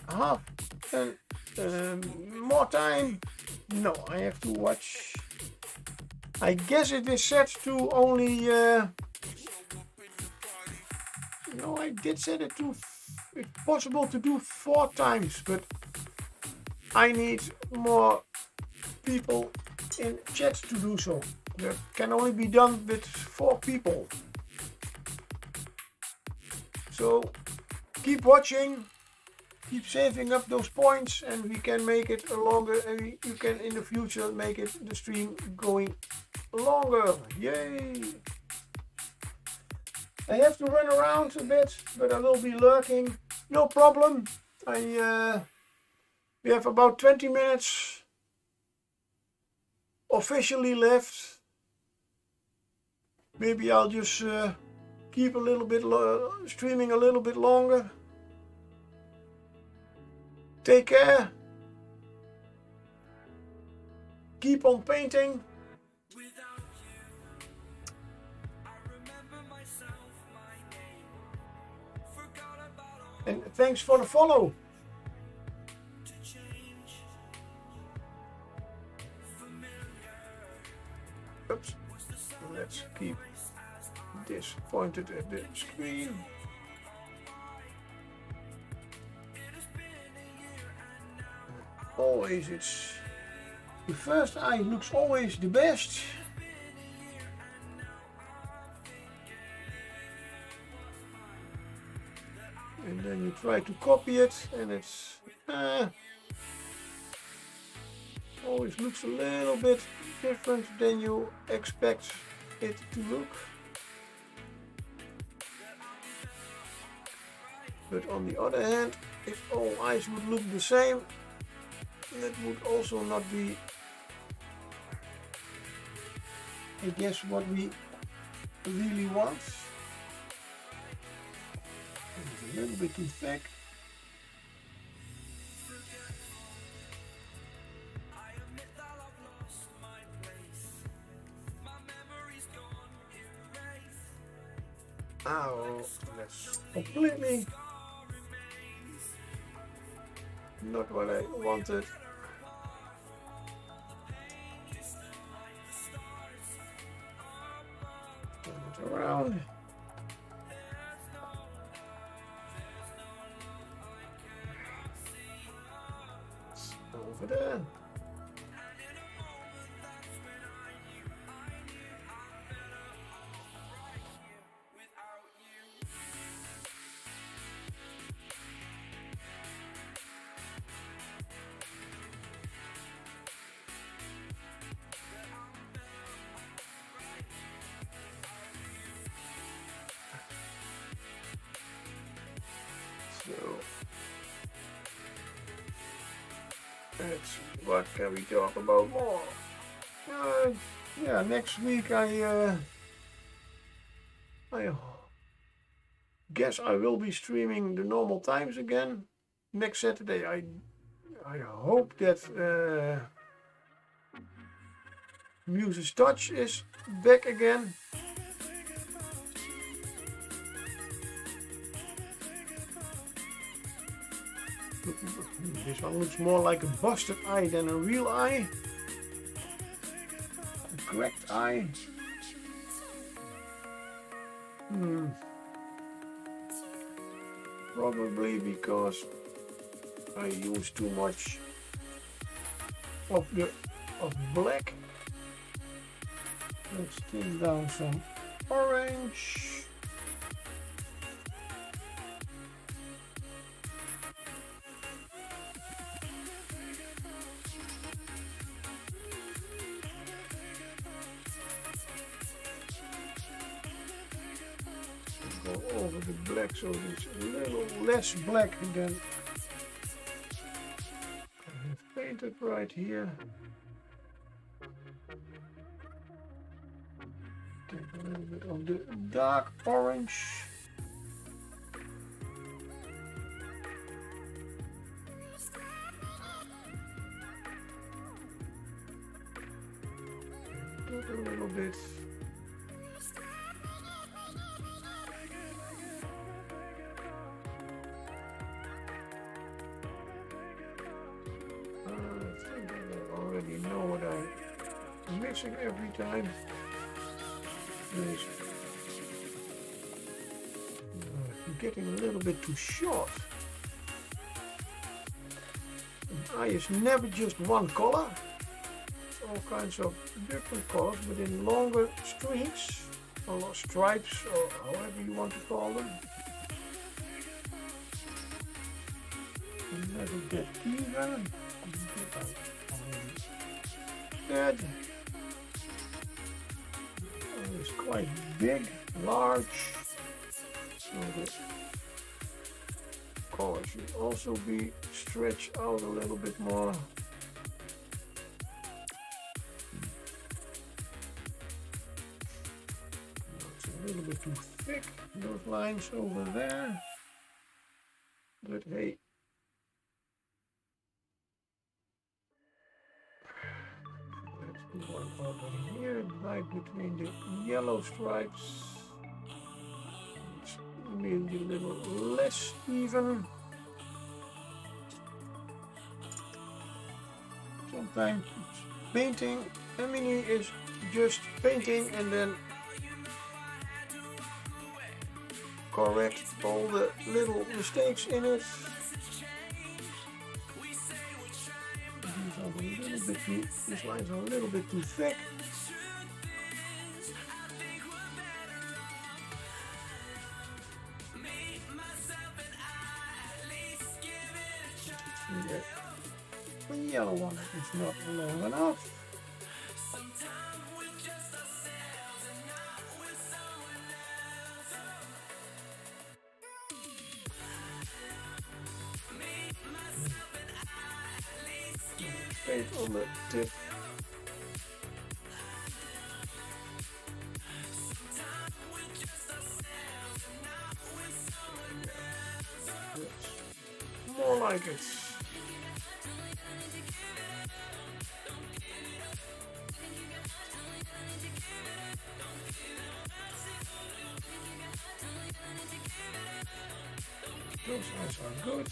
half more time. No, I have to watch. I guess it is set to only. No, I did set it to. It's possible to do 4 times, but I need more people in chat to do so. That can only be done with 4 people. So keep watching, keep saving up those points, and we can make it a longer. And you can in the future make it the stream going longer. Yay! I have to run around a bit, but I will be lurking. No problem. We have about 20 minutes officially left. Maybe I'll just keep a little bit streaming a little bit longer. Take care. Keep on painting. And thanks for the follow. Oops. Let's keep this pointed at the screen. Always it's the first eye looks always the best. And then you try to copy it and it's always looks a little bit different than you expect it to look. But on the other hand, if all eyes would look the same, that would also not be, I guess, what we really want. It's a little bit too thick. Oh, that's completely not what I wanted. Turn it around. It's over there. So that's what can we talk about more? Yeah, next week I guess I will be streaming the normal times again. Next Saturday I hope that Muse's Touch is back again. This one looks more like a busted eye than a real eye. A cracked eye. Probably because I use too much of black. Let's take down some orange. Go over the black so it's a little less black than I have painted right here. Take a little bit of the dark orange. Take a little bit. You know what I'm mixing every time. I'm getting a little bit too short. An eye is never just one color. It's all kinds of different colors, but in longer streaks or stripes or however you want to call them. You never get even. That is quite big, large, so the color should also be stretched out a little bit more. too thick, those lines over there. But hey. Let's do one over here, right between the yellow stripes. It's maybe a little less even. Sometimes painting, Emily is just painting and then correct all the little mistakes in it. These lines are a little bit too thick. The yellow one is not long enough. Paint on the tip. More like it. Those eyes are good.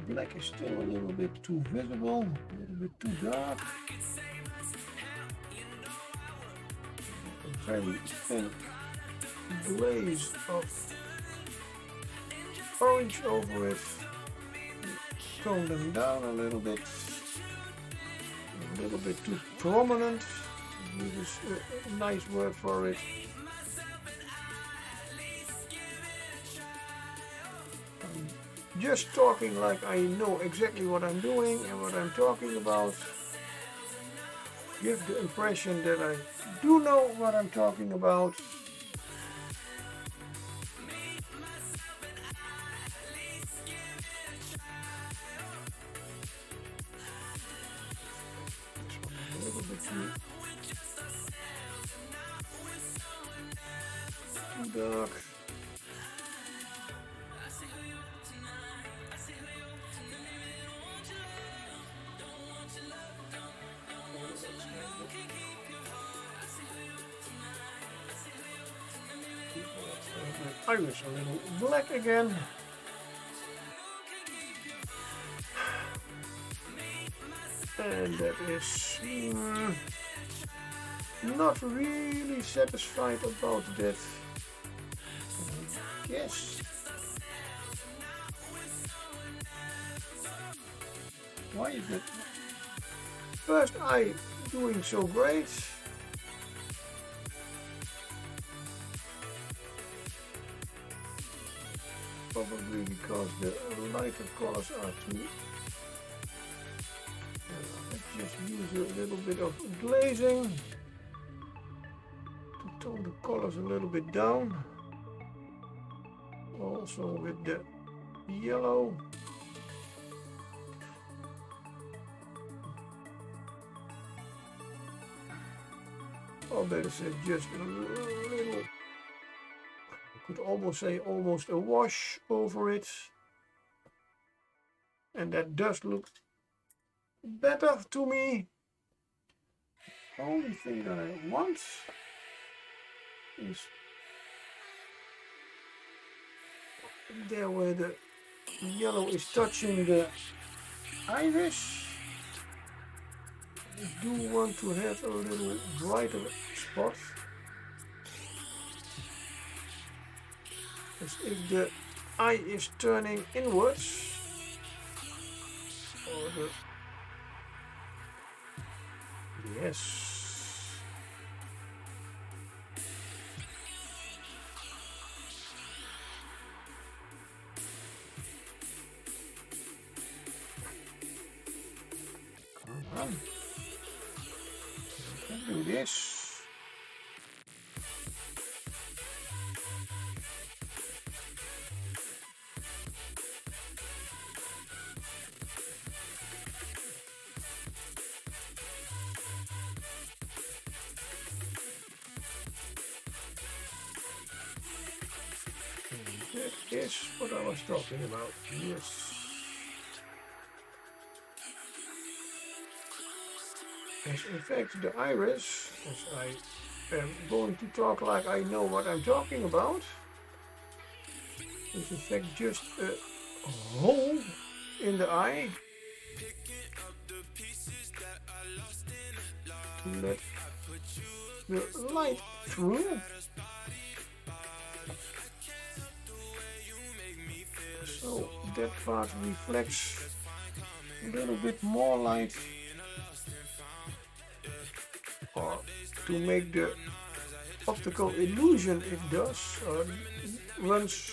Black is still a little bit too visible, a little bit too dark. A very thin glaze of orange over it. Tone them down a little bit too prominent. Use a nice word for it. I'm just talking like I know exactly what I'm doing and what I'm talking about. Give the impression that I do know what I'm talking about. A little bit too dark. Iris a little black again. And that is not really satisfied about that. Yes. Why is that first eye doing so great? Probably because the lighter colors are too. Let's just use a little bit of glazing to tone the colors a little bit down. Also with the yellow. Or better said, just a little, I could almost say almost a wash over it. And that does look better to me. The only thing that I want is there where the yellow is touching the iris. I do want to have a little brighter spot. As if the eye is turning inwards. Or the yes. Come on. I can do this. That is what I was talking about. Yes. As in fact, the iris, as I am going to talk like I know what I'm talking about, is in fact just a hole in the eye to let the light through. So that part reflects a little bit more light, or to make the optical illusion it does, runs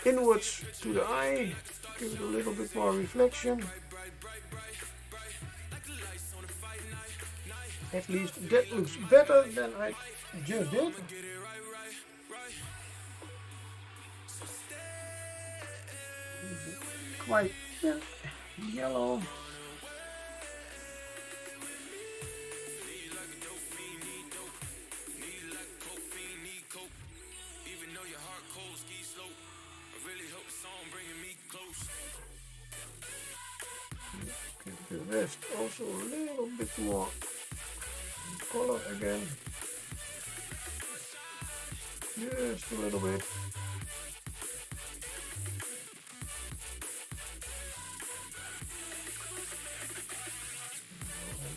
inwards to the eye, give it a little bit more reflection. At least that looks better than I just did. Quite yellow. Give the rest also a little bit more color again. Just a little bit.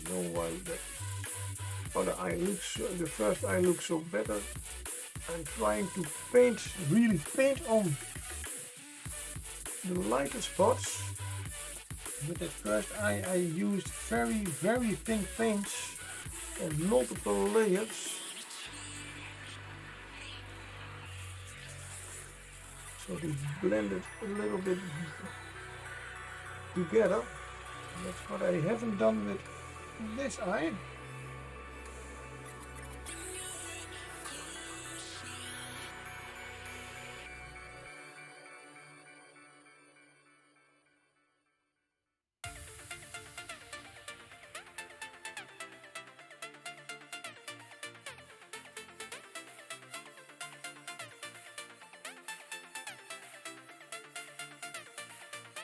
I don't know why the other eye looks, the first eye looks so better. I'm trying to really paint on the lighter spots. With that first eye I used very thin paints on multiple layers. So they blended a little bit together. That's what I haven't done with this eye.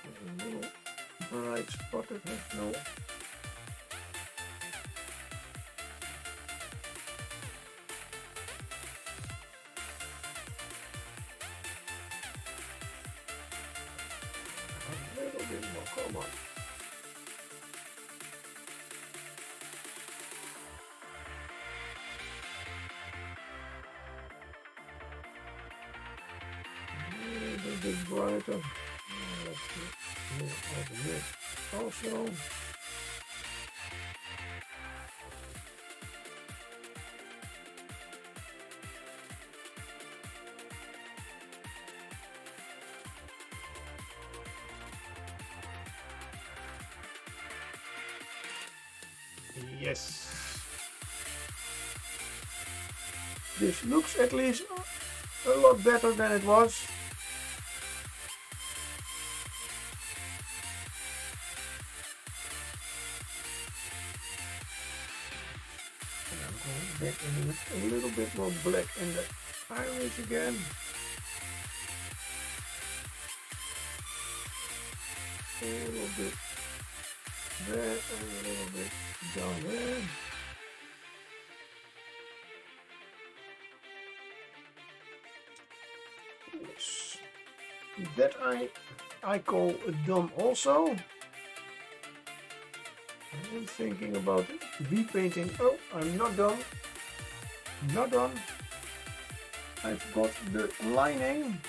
A little bright spot that has no a little bit more, come on. A little bit brighter. Let's move over here also. Yes. This looks at least a lot better than it was. And I'm going back in with a little bit more black in the iris again. A little bit there and a little bit down there. Yes. That I call done also. I'm thinking about repainting. Oh, I'm not done. Not done. I've got the lining.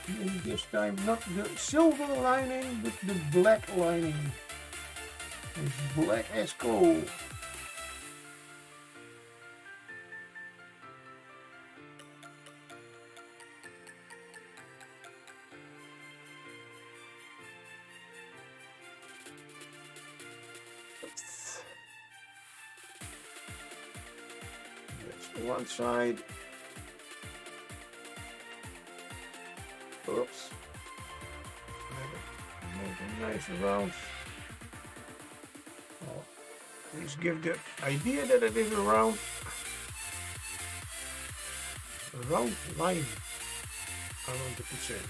Maybe this time not the silver lining, but the black lining. It's black as coal. That's one side. Oops. Make a nice round. Oh, please give the idea that it is a round line. I wanted to say.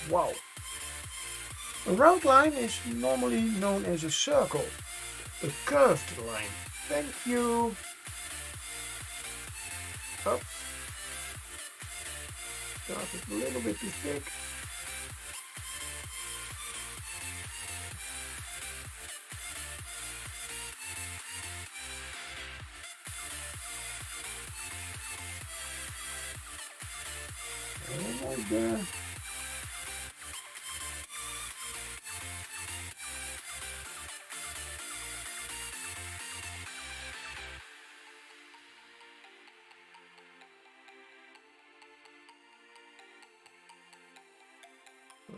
Wow. A round line is normally known as a circle. A curved line. Thank you. Up. Started a little bit too thick. Almost there.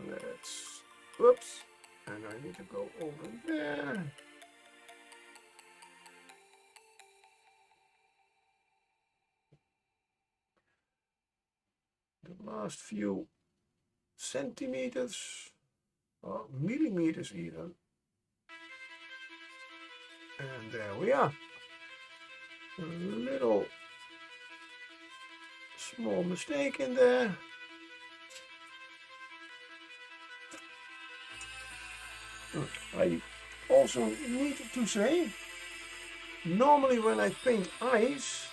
Let's, whoops, and I need to go over there. The last few centimeters, or millimeters even. And there we are. A little small mistake in there. I also need to say, normally when I paint eyes,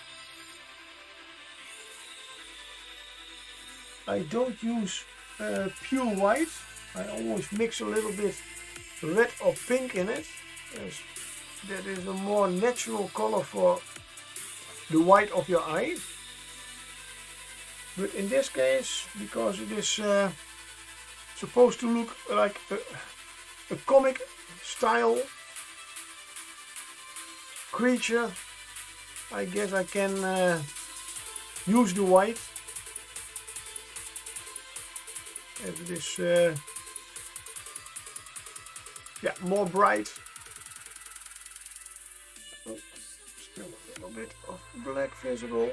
I don't use pure white. I always mix a little bit red or pink in it, as that is a more natural color for the white of your eye. But in this case, because it is supposed to look like a comic style creature, I guess I can use the white, as it is yeah, more bright. Oh, still a little bit of black visible.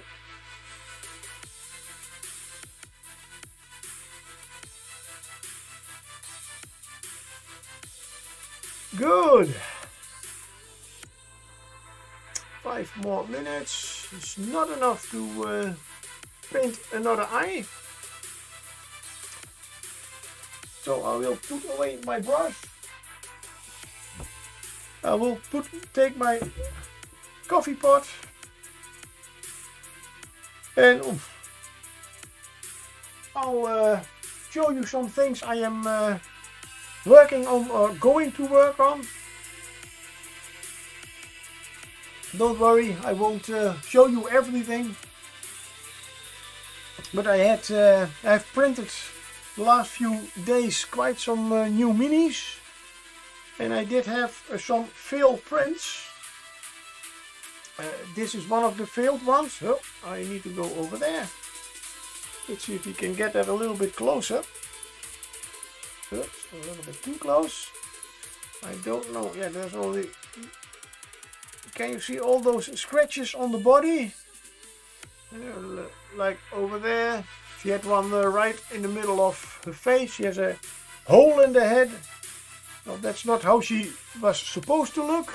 Good. 5 more minutes. It's not enough to paint another eye. So I will put away my brush. I will take my coffee pot and I'll show you some things I am working on or going to work on. Don't worry, I won't show you everything, but I've printed the last few days quite some new minis, and I did have some failed prints. This is one of the failed ones. Oh, I need to go over there. Let's see if we can get that a little bit closer. Oops, a little bit too close. I don't know. Yeah, there's only... Can you see all those scratches on the body? Like over there. She had one right in the middle of her face. She has a hole in the head. Well, that's not how she was supposed to look.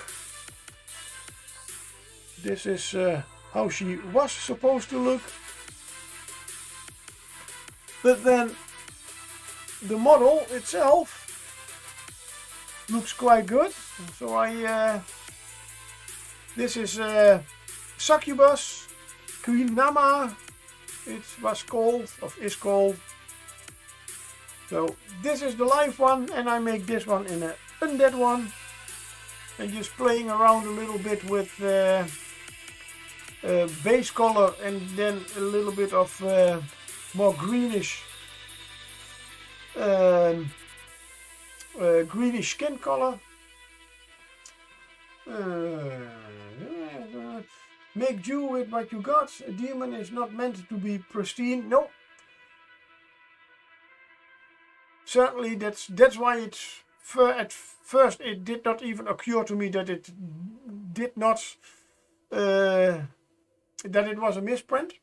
This is how she was supposed to look. But then the model itself looks quite good. So this is Succubus Queen Nama. It was called, or is called. So this is the live one, and I make this one in an undead one. And just playing around a little bit with base color and then a little bit of more greenish greenish skin color. Make do with what you got. A demon is not meant to be pristine. No. Certainly that's why it's at first it did not even occur to me that it did not that it was a misprint.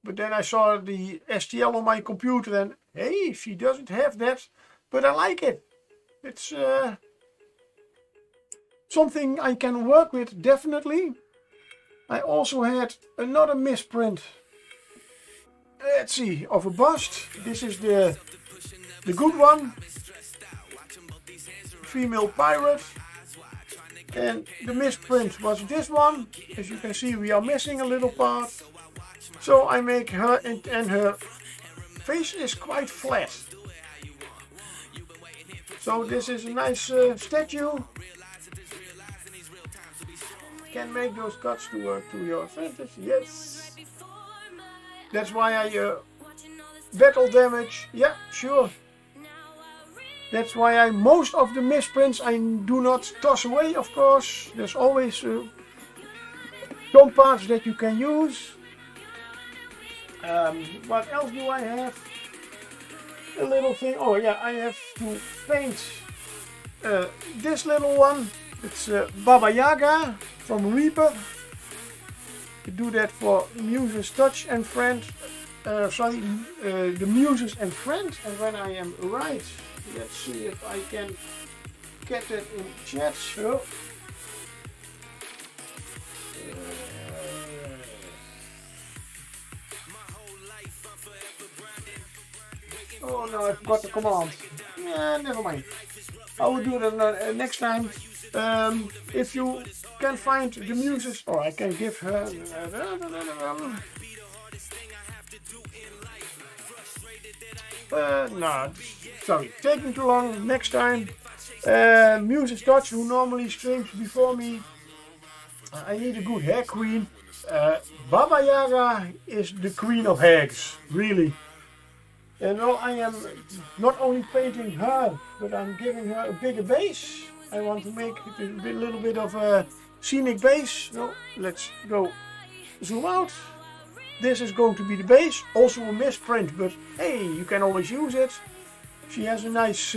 But then I saw the STL on my computer and hey, she doesn't have that, but I like it. It's something I can work with, definitely. I also had another misprint let's see, of a bust. This is the good one. Female pirate. And the misprint was this one. As you can see, we are missing a little part. So I make her, and her face is quite flat. So this is a nice statue. Can make those cuts to your advantage. Yes. That's why I battle damage. Yeah, sure. That's why most of the misprints I do not toss away, of course. There's always some parts that you can use. What else do I have? A little thing. Oh yeah, I have to paint this little one. It's Baba Yaga from Reaper. You do that for Muses Touch and Friend. The Muses and Friend. And when I am right, let's see if I can get that in chat. So. Oh no, I forgot the command. Yeah, never mind. I will do that next time. If you can find the Muses, or I can give her. No, sorry, taking too long. Next time. Muses Touch, who normally streams before me. I need a good hag queen. Baba Yaga is the queen of hags, really. And now I am not only painting her, but I'm giving her a bigger base. I want to make it a little bit of a scenic base. So let's go zoom out. This is going to be the base. Also a misprint, but hey, you can always use it. She has a nice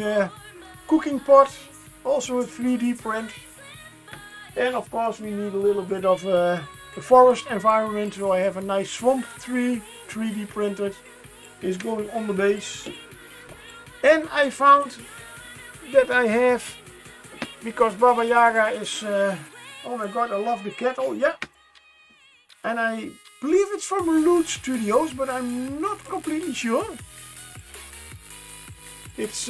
cooking pot. Also a 3D print. And of course we need a little bit of a forest environment. So I have a nice swamp tree 3D printed. Is going on the base. And I found that I have, because Baba Yaga is, oh my god, I love the kettle, yeah. And I believe it's from Loot Studios, but I'm not completely sure. It's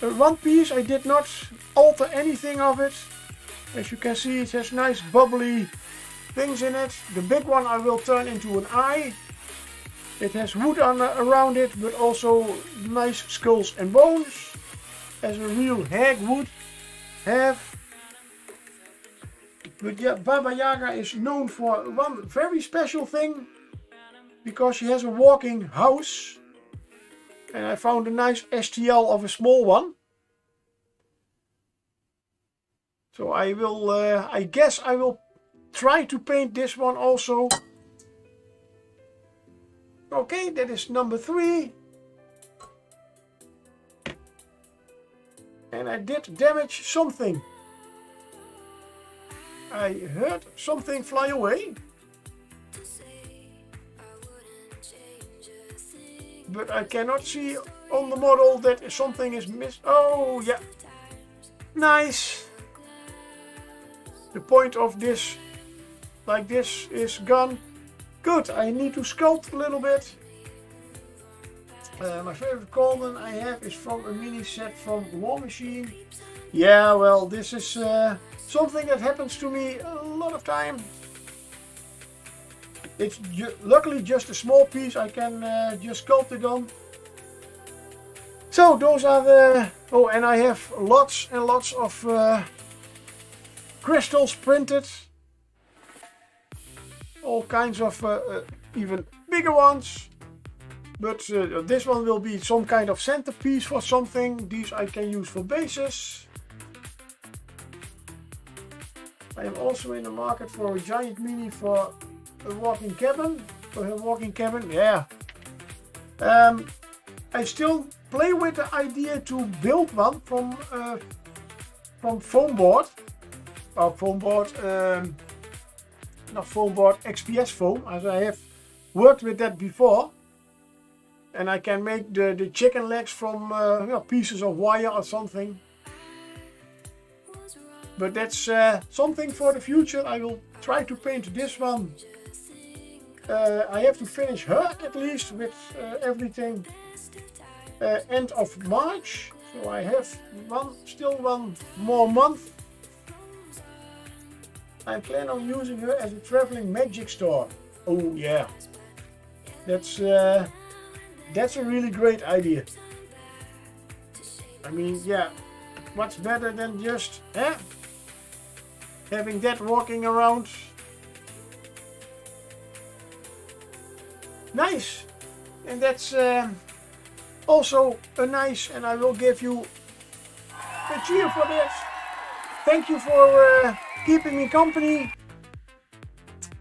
one piece, I did not alter anything of it. As you can see, it has nice bubbly things in it. The big one I will turn into an eye. It has wood around it, but also nice skulls and bones, as a real hag would have. But yeah, Baba Yaga is known for one very special thing, because she has a walking house. And I found a nice STL of a small one. So I will, I guess I will try to paint this one also. Okay, that is number 3. And I did damage something. I heard something fly away. But I cannot see on the model that something is missed. Oh, yeah. Nice. The point of this, like this, is gone. Good, I need to sculpt a little bit. My favorite cauldron I have is from a mini set from War Machine. Yeah, well, this is something that happens to me a lot of time. It's luckily just a small piece, I can just sculpt it on. So those are the... Oh, and I have lots and lots of crystals printed. All kinds of even bigger ones. But this one will be some kind of centerpiece for something. These I can use for bases. I am also in the market for a giant mini for a walking cabin. For her walking cabin, yeah. I still play with the idea to build one from foam board. Or foam board, not foam board, XPS foam, as I have worked with that before. And I can make the chicken legs from pieces of wire or something. But that's something for the future. I will try to paint this one I have to finish her at least with everything end of March. So I have still one more month. I plan on using her as a traveling magic store. Oh yeah, that's a really great idea. I mean, yeah, what's better than just having that walking around? Nice, and that's also a nice, and I will give you a cheer for that. Thank you for keeping me company.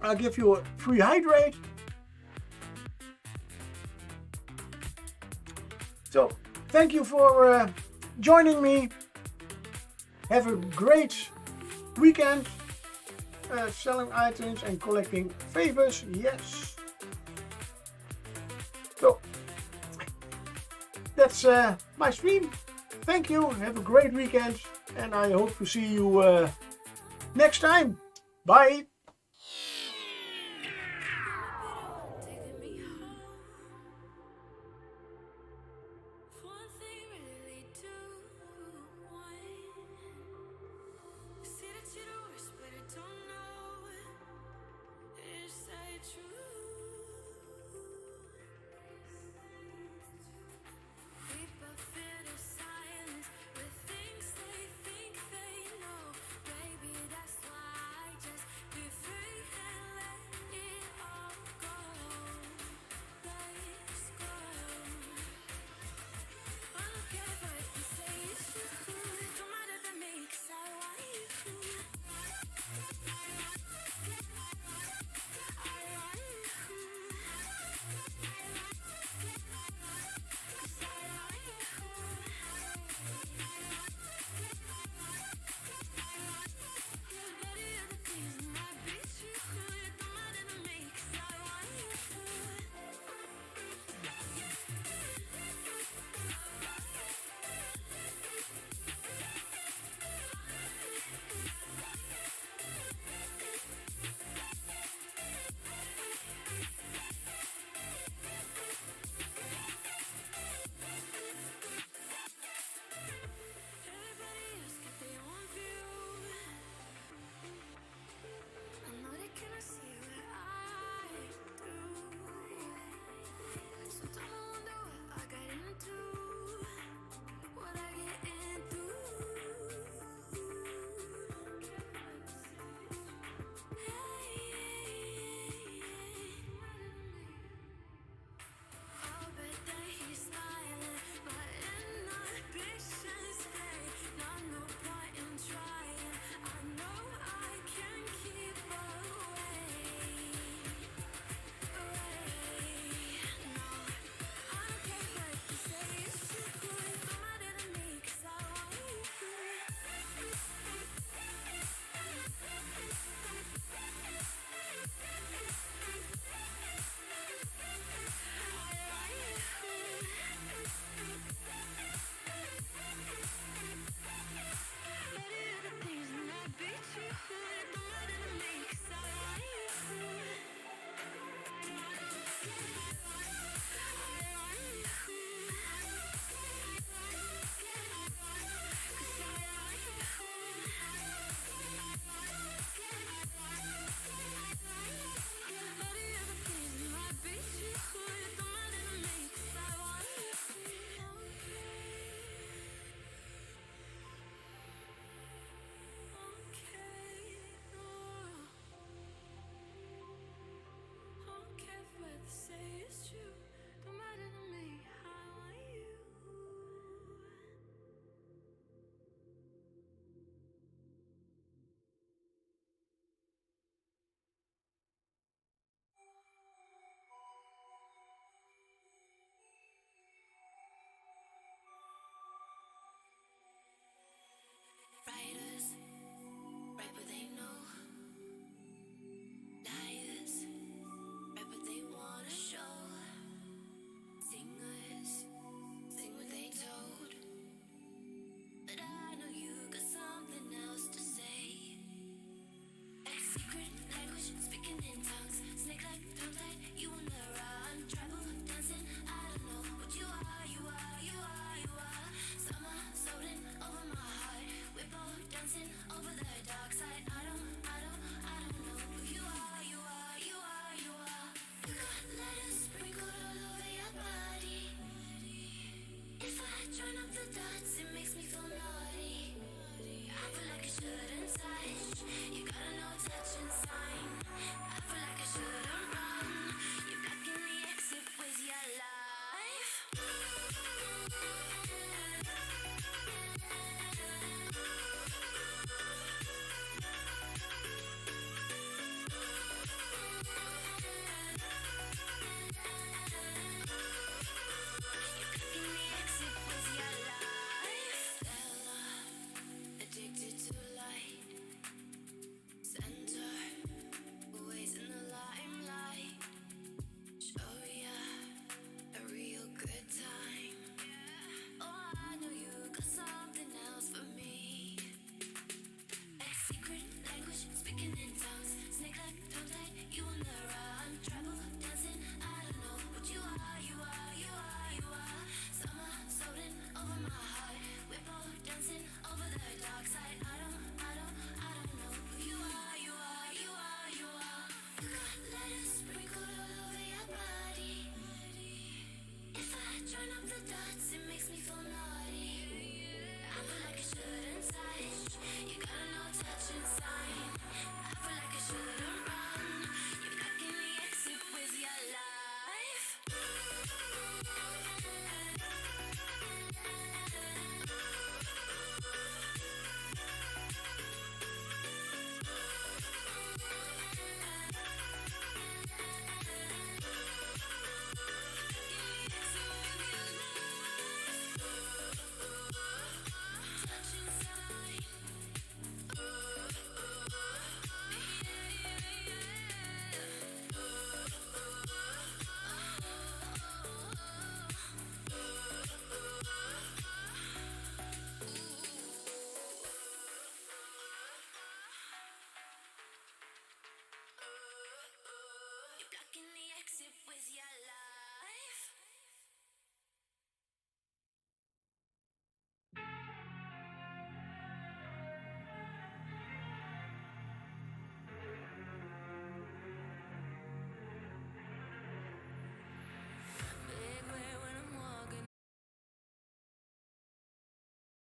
I'll give you a free hydrate. So, thank you for joining me. Have a great weekend selling items and collecting favors. Yes. So, that's my stream. Thank you. Have a great weekend. And I hope to see you next time. Bye.